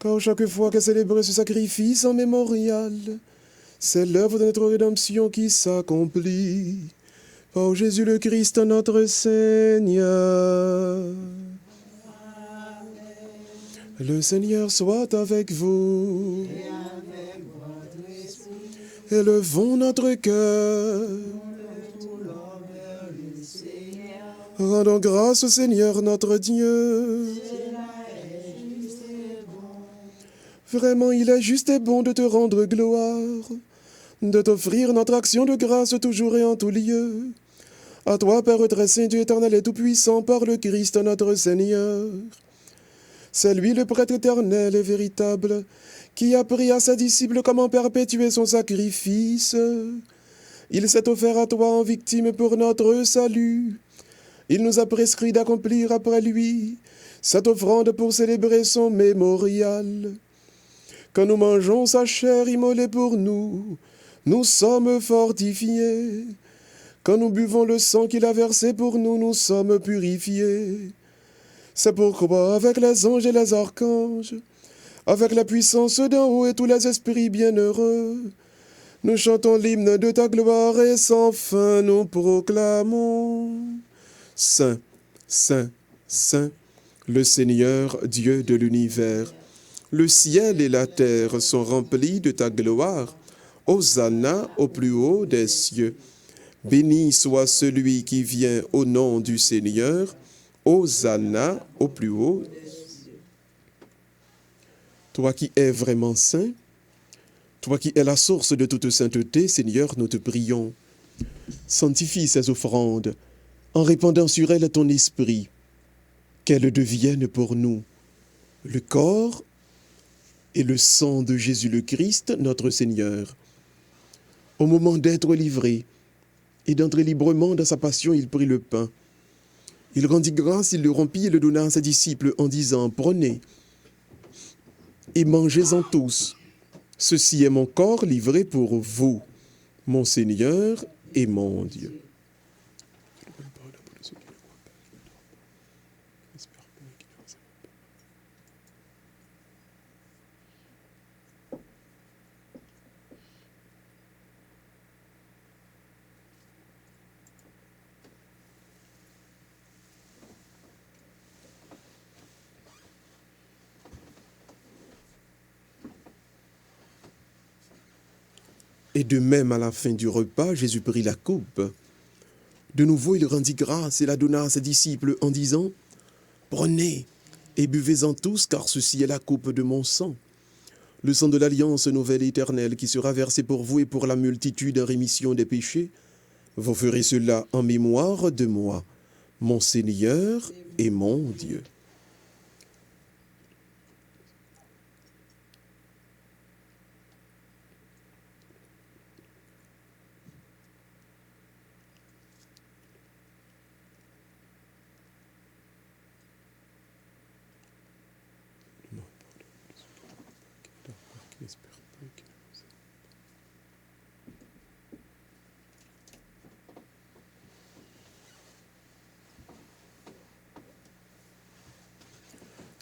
A: car chaque fois que célébrer ce sacrifice en mémorial, c'est l'œuvre de notre rédemption qui s'accomplit. Par Jésus le Christ, notre Seigneur. Le Seigneur soit avec vous. Élevons notre cœur. Rendons grâce au Seigneur notre Dieu. Vraiment, il est juste et bon de te rendre gloire, de t'offrir notre action de grâce toujours et en tout lieu. À toi, Père très saint, Dieu éternel et tout-puissant, par le Christ notre Seigneur. C'est lui le prêtre éternel et véritable, qui a appris à ses disciples comment perpétuer son sacrifice. Il s'est offert à toi en victime pour notre salut. Il nous a prescrit d'accomplir après lui cette offrande pour célébrer son mémorial. Quand nous mangeons sa chair immolée pour nous, nous sommes fortifiés. Quand nous buvons le sang qu'il a versé pour nous, nous sommes purifiés. C'est pourquoi, avec les anges et les archanges, avec la puissance d'en haut et tous les esprits bienheureux, nous chantons l'hymne de ta gloire et sans fin nous proclamons. Saint, Saint, Saint, le Seigneur Dieu de l'univers. Le ciel et la terre sont remplis de ta gloire. Hosanna au plus haut des cieux. Béni soit celui qui vient au nom du Seigneur. Hosanna au plus haut. Toi qui es vraiment saint, toi qui es la source de toute sainteté, Seigneur, nous te prions. Sanctifie ces offrandes en répandant sur elles ton esprit, qu'elles deviennent pour nous le corps et le sang de Jésus le Christ, notre Seigneur. Au moment d'être livré et d'entrer librement dans sa passion, il prit le pain. Il rendit grâce, il le rompit et le donna à ses disciples en disant, « Prenez et mangez-en tous. Ceci est mon corps livré pour vous, mon Seigneur et mon Dieu. » Et de même, à la fin du repas, Jésus prit la coupe. De nouveau, il rendit grâce et la donna à ses disciples en disant, « Prenez et buvez-en tous, car ceci est la coupe de mon sang, le sang de l'alliance nouvelle et éternelle qui sera versé pour vous et pour la multitude en rémission des péchés. Vous ferez cela en mémoire de moi, mon Seigneur et mon Dieu. »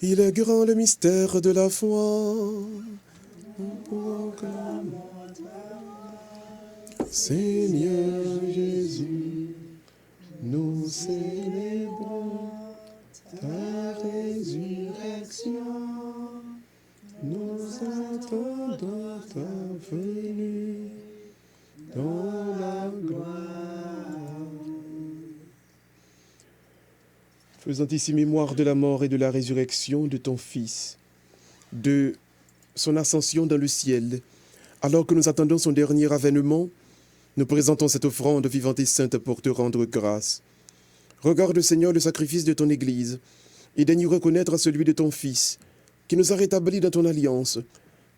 A: Il est grand le mystère de la foi. Seigneur Jésus, nous célébrons ta résurrection. Nous attendons ta venue dans la gloire. Faisant ici mémoire de la mort et de la résurrection de ton Fils, de son ascension dans le ciel, alors que nous attendons son dernier avènement, nous présentons cette offrande vivante et sainte pour te rendre grâce. Regarde, Seigneur, le sacrifice de ton Église, et daigne reconnaître celui de ton Fils, qui nous a rétablis dans ton alliance,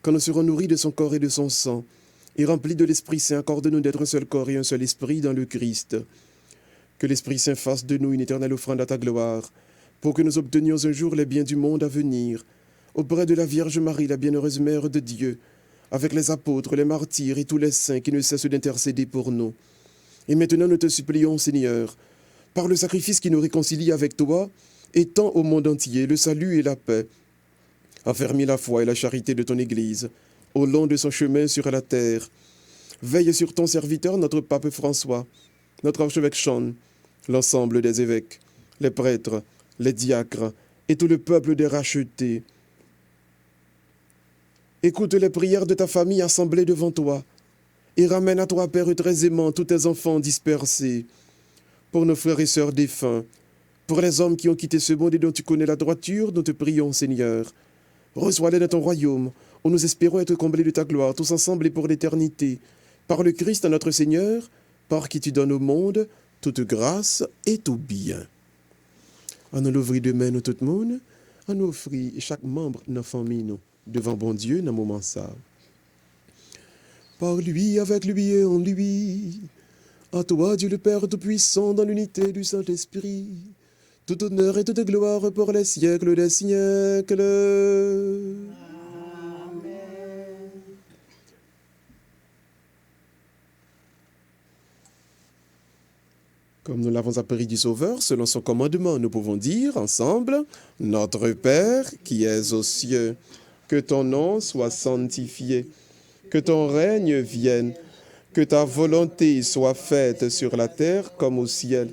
A: quand nous serons nourris de son corps et de son sang, et remplis de l'Esprit Saint, accorde-nous d'être un seul corps et un seul esprit dans le Christ. Que l'Esprit Saint fasse de nous une éternelle offrande à ta gloire, pour que nous obtenions un jour les biens du monde à venir, auprès de la Vierge Marie, la bienheureuse Mère de Dieu, avec les apôtres, les martyrs et tous les saints qui ne cessent d'intercéder pour nous. Et maintenant, nous te supplions, Seigneur, par le sacrifice qui nous réconcilie avec toi, étends au monde entier le salut et la paix. Affermis la foi et la charité de ton Église au long de son chemin sur la terre. Veille sur ton serviteur, notre pape François, notre archevêque Sean, l'ensemble des évêques, les prêtres, les diacres et tout le peuple des rachetés. Écoute les prières de ta famille assemblée devant toi et ramène à toi, Père, très aimant, tous tes enfants dispersés. Pour nos frères et sœurs défunts, pour les hommes qui ont quitté ce monde et dont tu connais la droiture, nous te prions, Seigneur. Reçois-les dans ton royaume, où nous espérons être comblés de ta gloire, tous ensemble et pour l'éternité. Par le Christ, notre Seigneur, par qui tu donnes au monde toute grâce et tout bien. À nous l'ouvrir demain, nous tout le monde, à nous offrir chaque membre de notre famille, nous, devant bon Dieu, dans le moment ça. Par lui, avec lui et en lui, à toi, Dieu le Père Tout-Puissant, dans l'unité du Saint-Esprit, tout honneur et toute gloire pour les siècles des siècles. Comme nous l'avons appris du Sauveur, selon son commandement, nous pouvons dire ensemble, « Notre Père qui es aux cieux, que ton nom soit sanctifié, que ton règne vienne, que ta volonté soit faite sur la terre comme au ciel.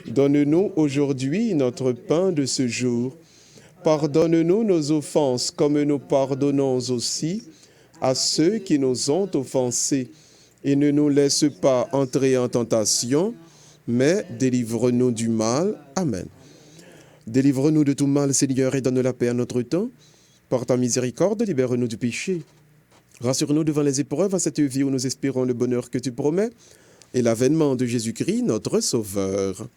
A: Donne-nous aujourd'hui notre pain de ce jour. Pardonne-nous nos offenses comme nous pardonnons aussi à ceux qui nous ont offensés. Et ne nous laisse pas entrer en tentation, mais délivre-nous du mal. Amen. Délivre-nous de tout mal, Seigneur, et donne la paix à notre temps. Par ta miséricorde, libère-nous du péché. Rassure-nous devant les épreuves à cette vie où nous espérons le bonheur que tu promets et l'avènement de Jésus-Christ, notre Sauveur.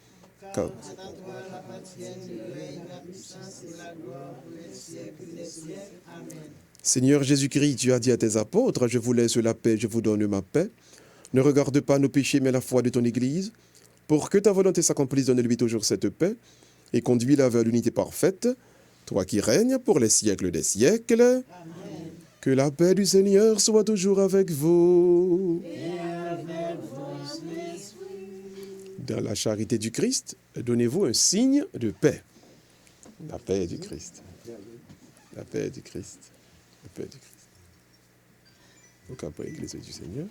A: Seigneur Jésus-Christ, tu as dit à tes apôtres, je vous laisse la paix, je vous donne ma paix. Ne regarde pas nos péchés, mais la foi de ton Église. Pour que ta volonté s'accomplisse, donne-lui toujours cette paix et conduis-la vers l'unité parfaite, toi qui règnes pour les siècles des siècles. Amen. Que la paix du Seigneur soit toujours avec vous.
B: Et avec votre esprit.
A: Dans la charité du Christ, donnez-vous un signe de paix. La paix du Christ. La paix du Christ. La paix du Christ. Donc après l'Église du Seigneur.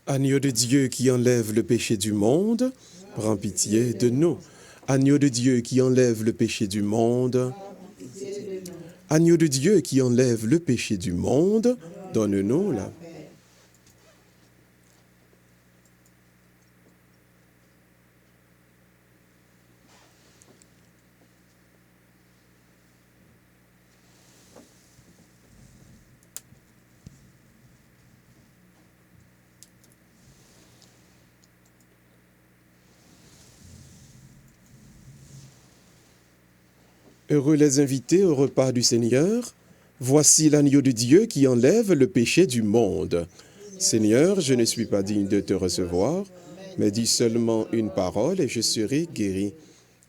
A: Agneau de Dieu qui enlève le péché du monde, prends pitié de nous. Agneau de Dieu qui enlève le péché du monde. Agneau de Dieu qui enlève le péché du monde, donne-nous la paix. Heureux les invités au repas du Seigneur. Voici l'agneau de Dieu qui enlève le péché du monde. Seigneur, je ne suis pas digne de te recevoir, mais dis seulement une parole et je serai guéri.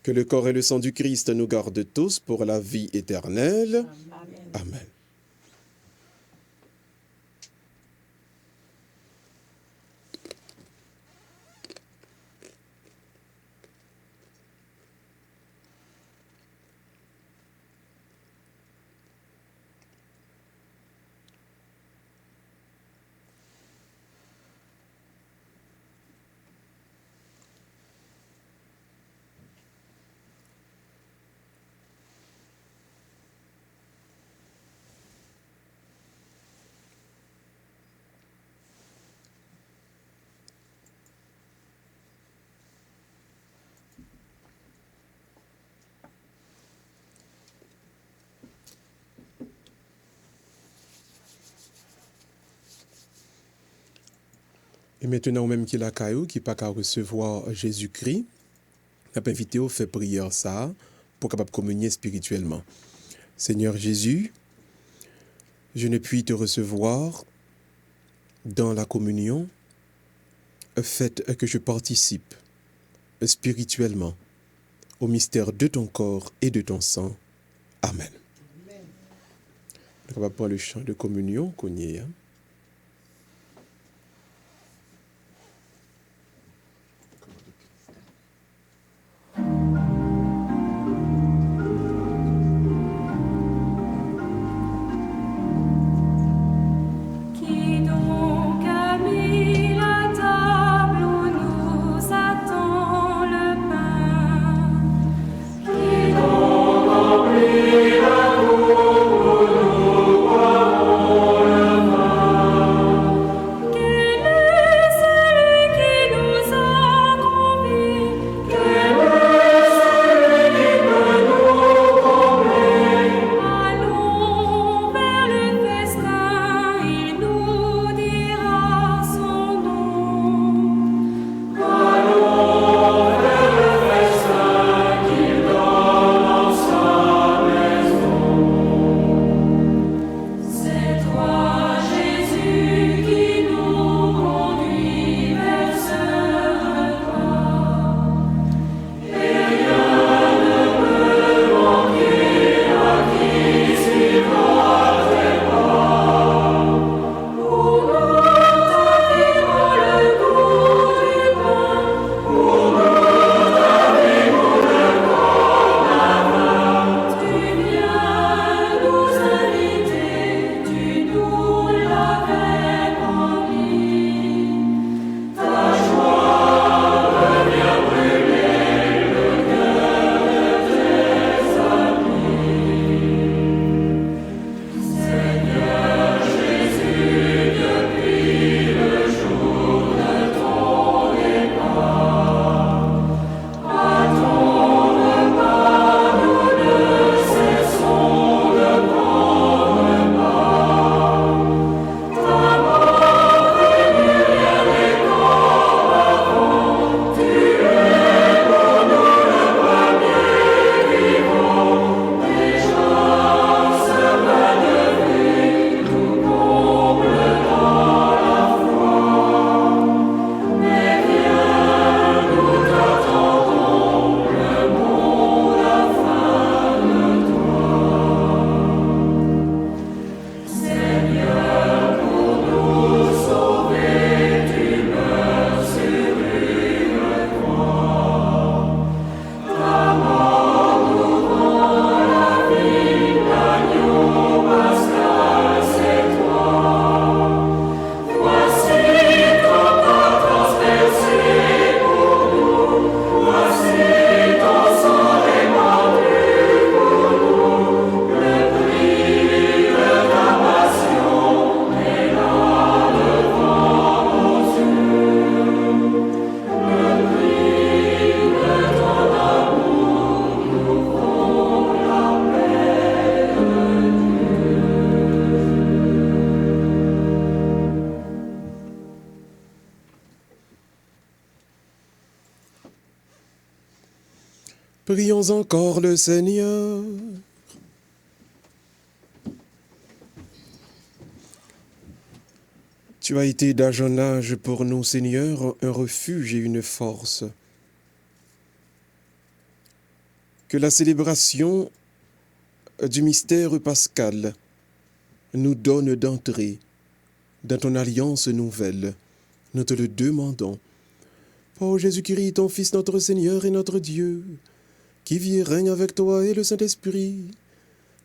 A: Que le corps et le sang du Christ nous gardent tous pour la vie éternelle. Amen. Et maintenant, même qui la caillou, qui pas qu'à recevoir Jésus-Christ, n'a pas invité au fait prière ça, pour capable communier spirituellement. Seigneur Jésus, je ne puis te recevoir dans la communion, fait que je participe spirituellement au mystère de ton corps et de ton sang. Amen. On va prendre le chant de communion qu'on y est. Prions encore le Seigneur. Tu as été d'âge en âge pour nous, Seigneur, un refuge et une force. Que la célébration du mystère pascal nous donne d'entrer dans ton alliance nouvelle. Nous te le demandons. Par Jésus-Christ, ton Fils, notre Seigneur et notre Dieu, qui vit et règne avec toi et le Saint-Esprit,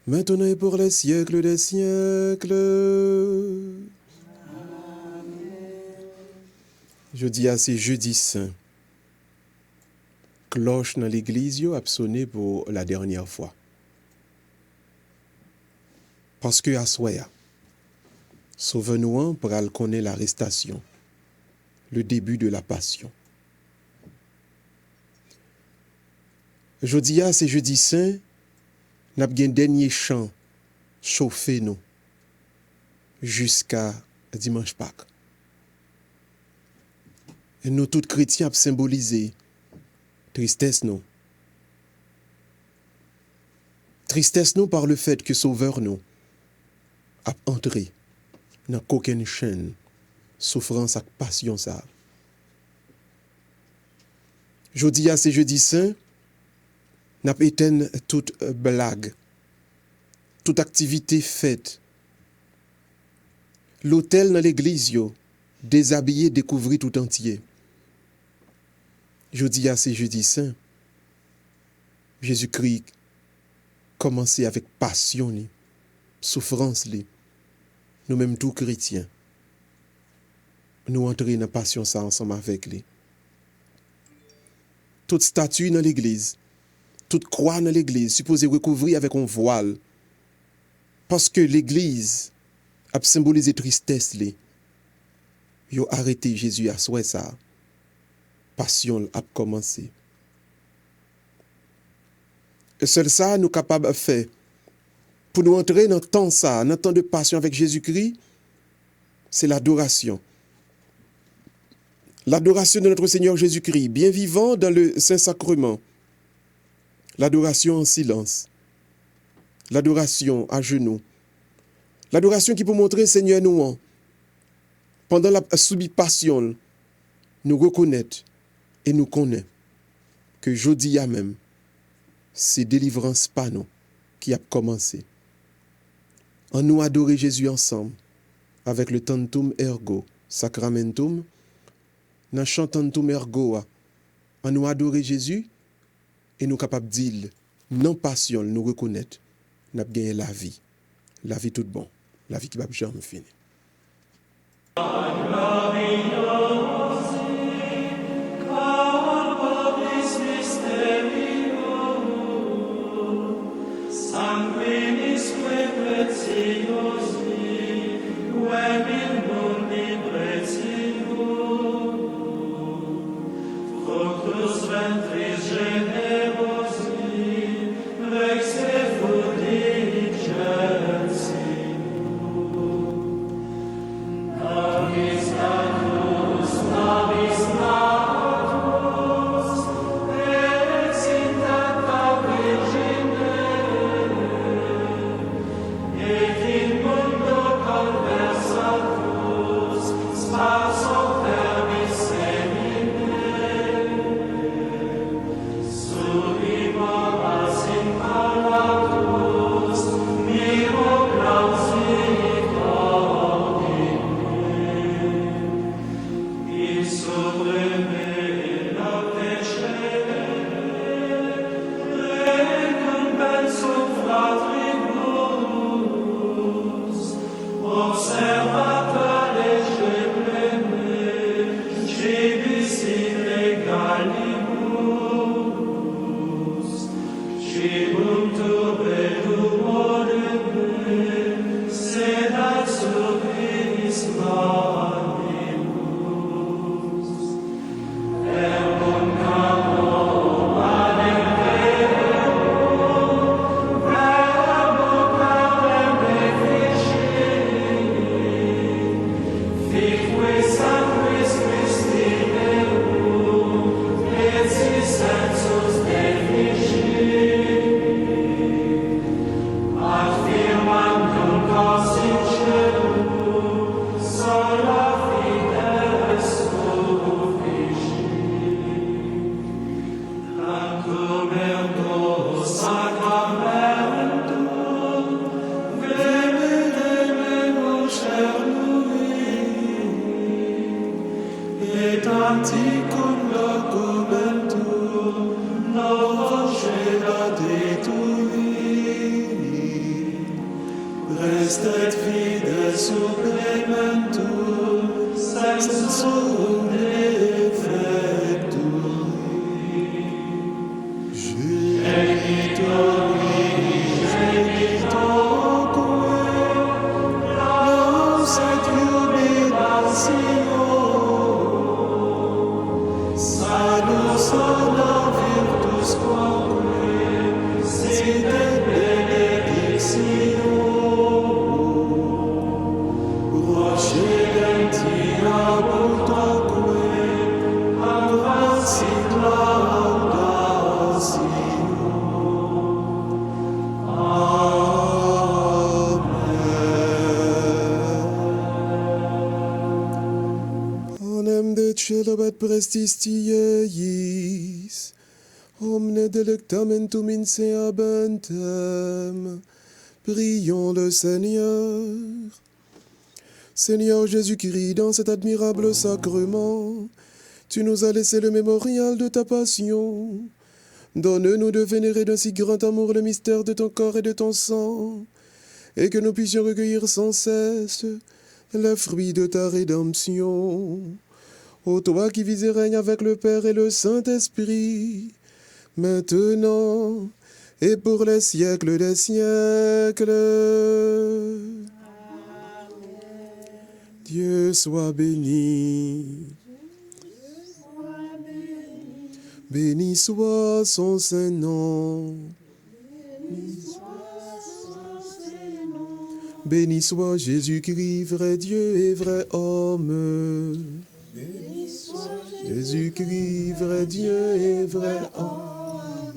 A: maintenant et pour les siècles des siècles. Jeudi à c'est jeudi saint. Cloche dans l'église a sonné pour la dernière fois. Parce que à soya, sauve-nous pour al connaître l'arrestation, le début de la passion. Jeudi à c'est jeudi saint, n'a bien dernier chant chauffé nous jusqu'à dimanche Pâques. Et nous tous chrétiens symboliser tristesse nous. Tristesse nous par le fait que Sauveur nous a entré dans aucune chaîne, souffrance et passion ça. Jeudi à c'est jeudi saint, n'a éteint toute blague, toute activité faite. L'hôtel dans l'église yo, déshabillé, découvrir tout entier. Jeudi à c'est jeudi saint. Jésus-Christ commençait avec passion, souffrance, nous-mêmes tous chrétiens. Nous entrons dans passion ça ensemble avec lui. Toute statue dans l'église, toute croix dans l'église, supposée recouvrir avec un voile. Parce que l'église a symbolisé tristesse. Ils ont arrêté Jésus à soi ça. Passion a commencé. Et seul ça, nous capables de faire. Pour nous entrer dans temps ça, dans temps de passion avec Jésus-Christ, c'est l'adoration. L'adoration de notre Seigneur Jésus-Christ, bien vivant dans le Saint-Sacrement. L'adoration en silence. L'adoration à genoux. L'adoration qui peut montrer Seigneur nous, pendant la subie passion, nous reconnaître et nous connaître que jeudi à même, c'est délivrance par nous qui a commencé. En nous adorer Jésus ensemble, avec le tantum ergo, sacramentum, dans le chant tantum ergo, en nous adorer Jésus, et nous capables de dire, non passion, nous reconnaître, nous avons gagné la vie toute bon, la vie qui va jamais finir. anticum locumentum, noce datitui, restet fide supplementum, sensum defectui. Celebat prestis iis, omne delectamentum inseabentem. Prions le Seigneur. Seigneur Jésus-Christ, dans cet admirable sacrement, tu nous as laissé le mémorial de ta passion. Donne-nous de vénérer d'un si grand amour le mystère de ton corps et de ton sang, et que nous puissions recueillir sans cesse les fruits de ta rédemption. Ô toi qui vis et règnes avec le Père et le Saint-Esprit, maintenant et pour les siècles des siècles. Dieu soit béni. Béni soit son Saint-Nom. Béni soit Jésus-Christ, vrai Dieu et vrai homme. Jésus-Christ, vrai Dieu et vrai homme.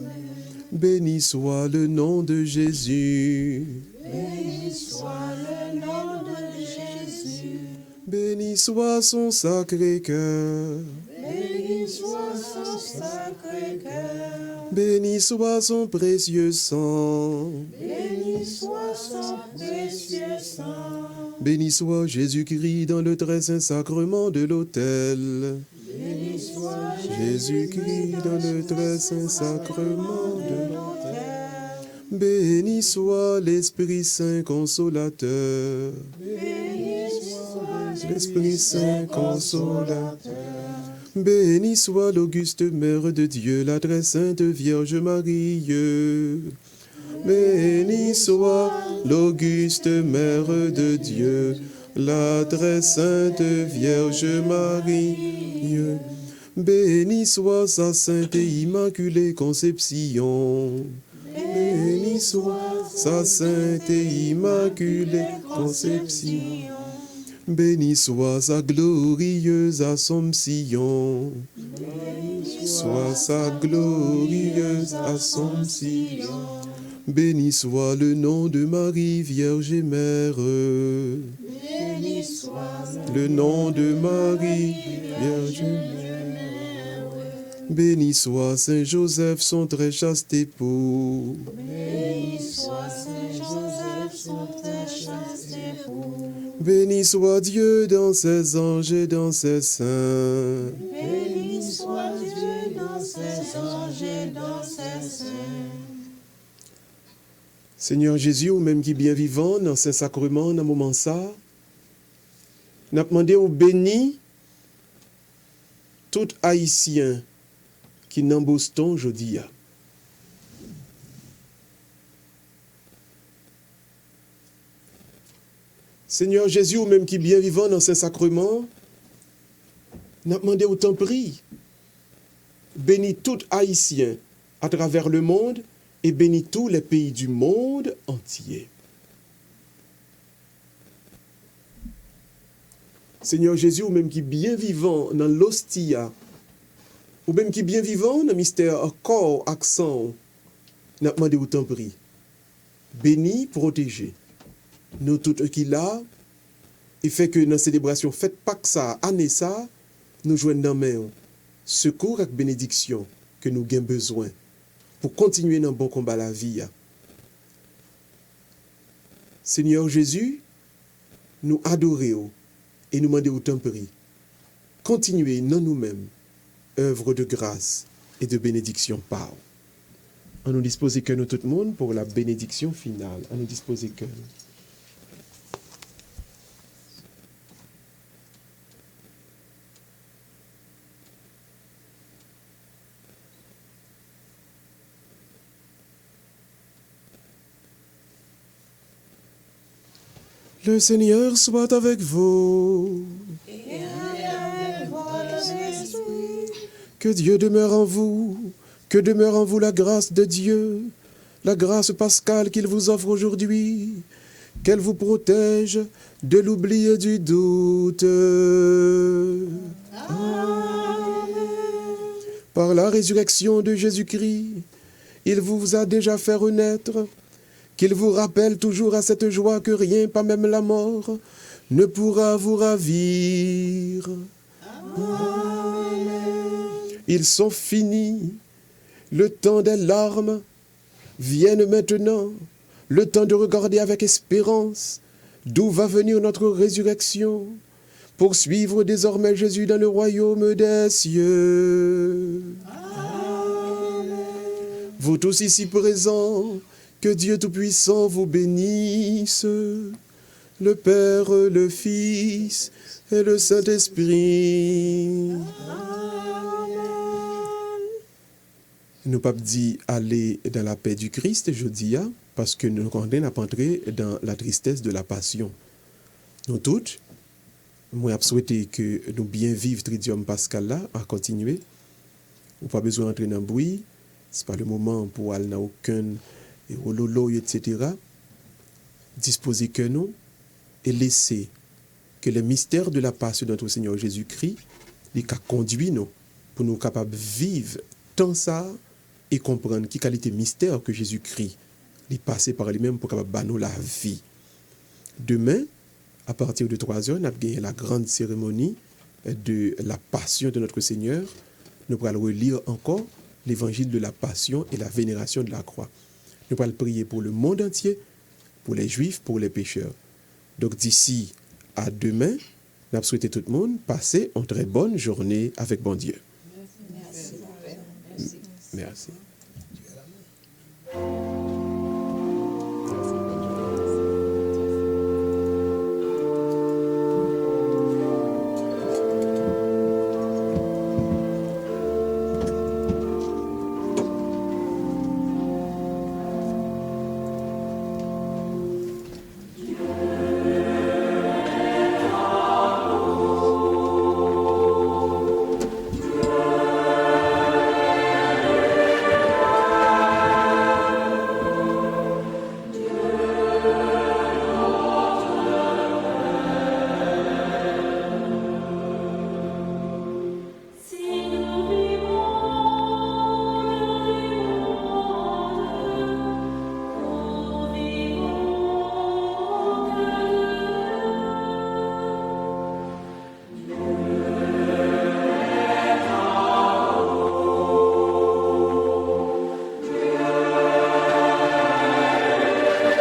A: Béni soit le nom de Jésus.
B: Béni soit le nom de Jésus.
A: Béni soit son sacré cœur.
B: Béni soit son sacré cœur.
A: Béni soit son précieux sang.
B: Béni soit son précieux sang.
A: Béni soit Jésus-Christ dans le très saint sacrement de l'autel.
B: Béni soit
A: Jésus-Christ dans le très saint sacrement de l'autel. Béni soit l'Esprit Saint consolateur.
B: Béni soit
A: L'Esprit Saint consolateur. Béni soit l'auguste Mère de Dieu, la très sainte Vierge Marie. Béni soit l'auguste Mère de Dieu, la très sainte Vierge Marie. Béni soit sa sainte et immaculée conception. Béni soit sa sainte et immaculée conception. Béni soit sa glorieuse Assomption. Soit sa glorieuse Assomption. Béni soit le nom de Marie, Vierge et Mère.
B: Béni soit
A: Le nom de Marie, Vierge et Mère. Béni soit Saint Joseph, son très chaste époux.
B: Béni soit Saint Joseph, son très chaste époux.
A: Béni soit Dieu dans ses anges et dans ses saints.
B: Béni soit Dieu dans ses anges et dans ses saints.
A: Seigneur Jésus, ou même qui bien vivant dans ce sacrement, dans ce moment ça, n'a demandé au béni tout haïtien qui n'en Boston aujourd'hui. Seigneur Jésus, ou même qui bien vivant dans ce sacrement, n'a demandé autant prix. Bénis tout haïtien à travers le monde et bénis tous les pays du monde entier. Seigneur Jésus, ou même qui bien vivant dans l'hostia, ou même qui bien vivant dans le mystère corps, accent, n'a demandé autant prix. Bénis, protégez. Nous tous qui là, et fait que dans la célébration, faites pas que ça, année ça, nous joignons dans main secours et bénédiction que nous avons besoin pour continuer dans le bon combat la vie. Seigneur Jésus, nous adorons et nous demandons autant prix. continuer non nous-mêmes, œuvre de grâce et de bénédiction par. On nous dispose que nous tout le monde pour la bénédiction finale. On nous dispose que nous. Le Seigneur soit avec vous.
B: Et avec votre esprit.
A: Que Dieu demeure en vous. Que demeure en vous la grâce de Dieu, la grâce pascale qu'il vous offre aujourd'hui. Qu'elle vous protège de l'oubli et du doute.
B: Amen.
A: Par la résurrection de Jésus-Christ, il vous a déjà fait renaître, qu'il vous rappelle toujours à cette joie que rien, pas même la mort, ne pourra vous ravir. Ils sont finis, le temps des larmes vienne maintenant, le temps de regarder avec espérance d'où va venir notre résurrection, pour suivre désormais Jésus dans le royaume des cieux. Vous tous ici présents, que Dieu Tout-Puissant vous bénisse, le Père, le Fils et le Saint-Esprit. Nous pas dit aller dans la paix du Christ, je dis, parce que nous ne pas entrer dans la tristesse de la passion. Nous toutes, moi, je souhaité que nous bien vivre Tridium Pascal là, à continuer. Ou pas besoin d'entrer dans le bruit. Ce n'est pas le moment pour aller dans aucun ololo, etc. Disposer que nous et laisser que le mystère de la passion de notre Seigneur Jésus-Christ les conduit nous pour nous capables de vivre tant ça et comprendre qui qualité mystère que Jésus-Christ est passé par lui-même pour capable nous la vie. Demain, à partir de 3 heures, nous avons gagné la grande cérémonie de la passion de notre Seigneur. Nous allons relire encore l'évangile de la passion et la vénération de la croix. Nous allons prier pour le monde entier, pour les juifs, pour les pécheurs. Donc d'ici à demain, nous souhaitons tout le monde passer une très bonne journée avec bon Dieu.
B: Merci.
A: Merci.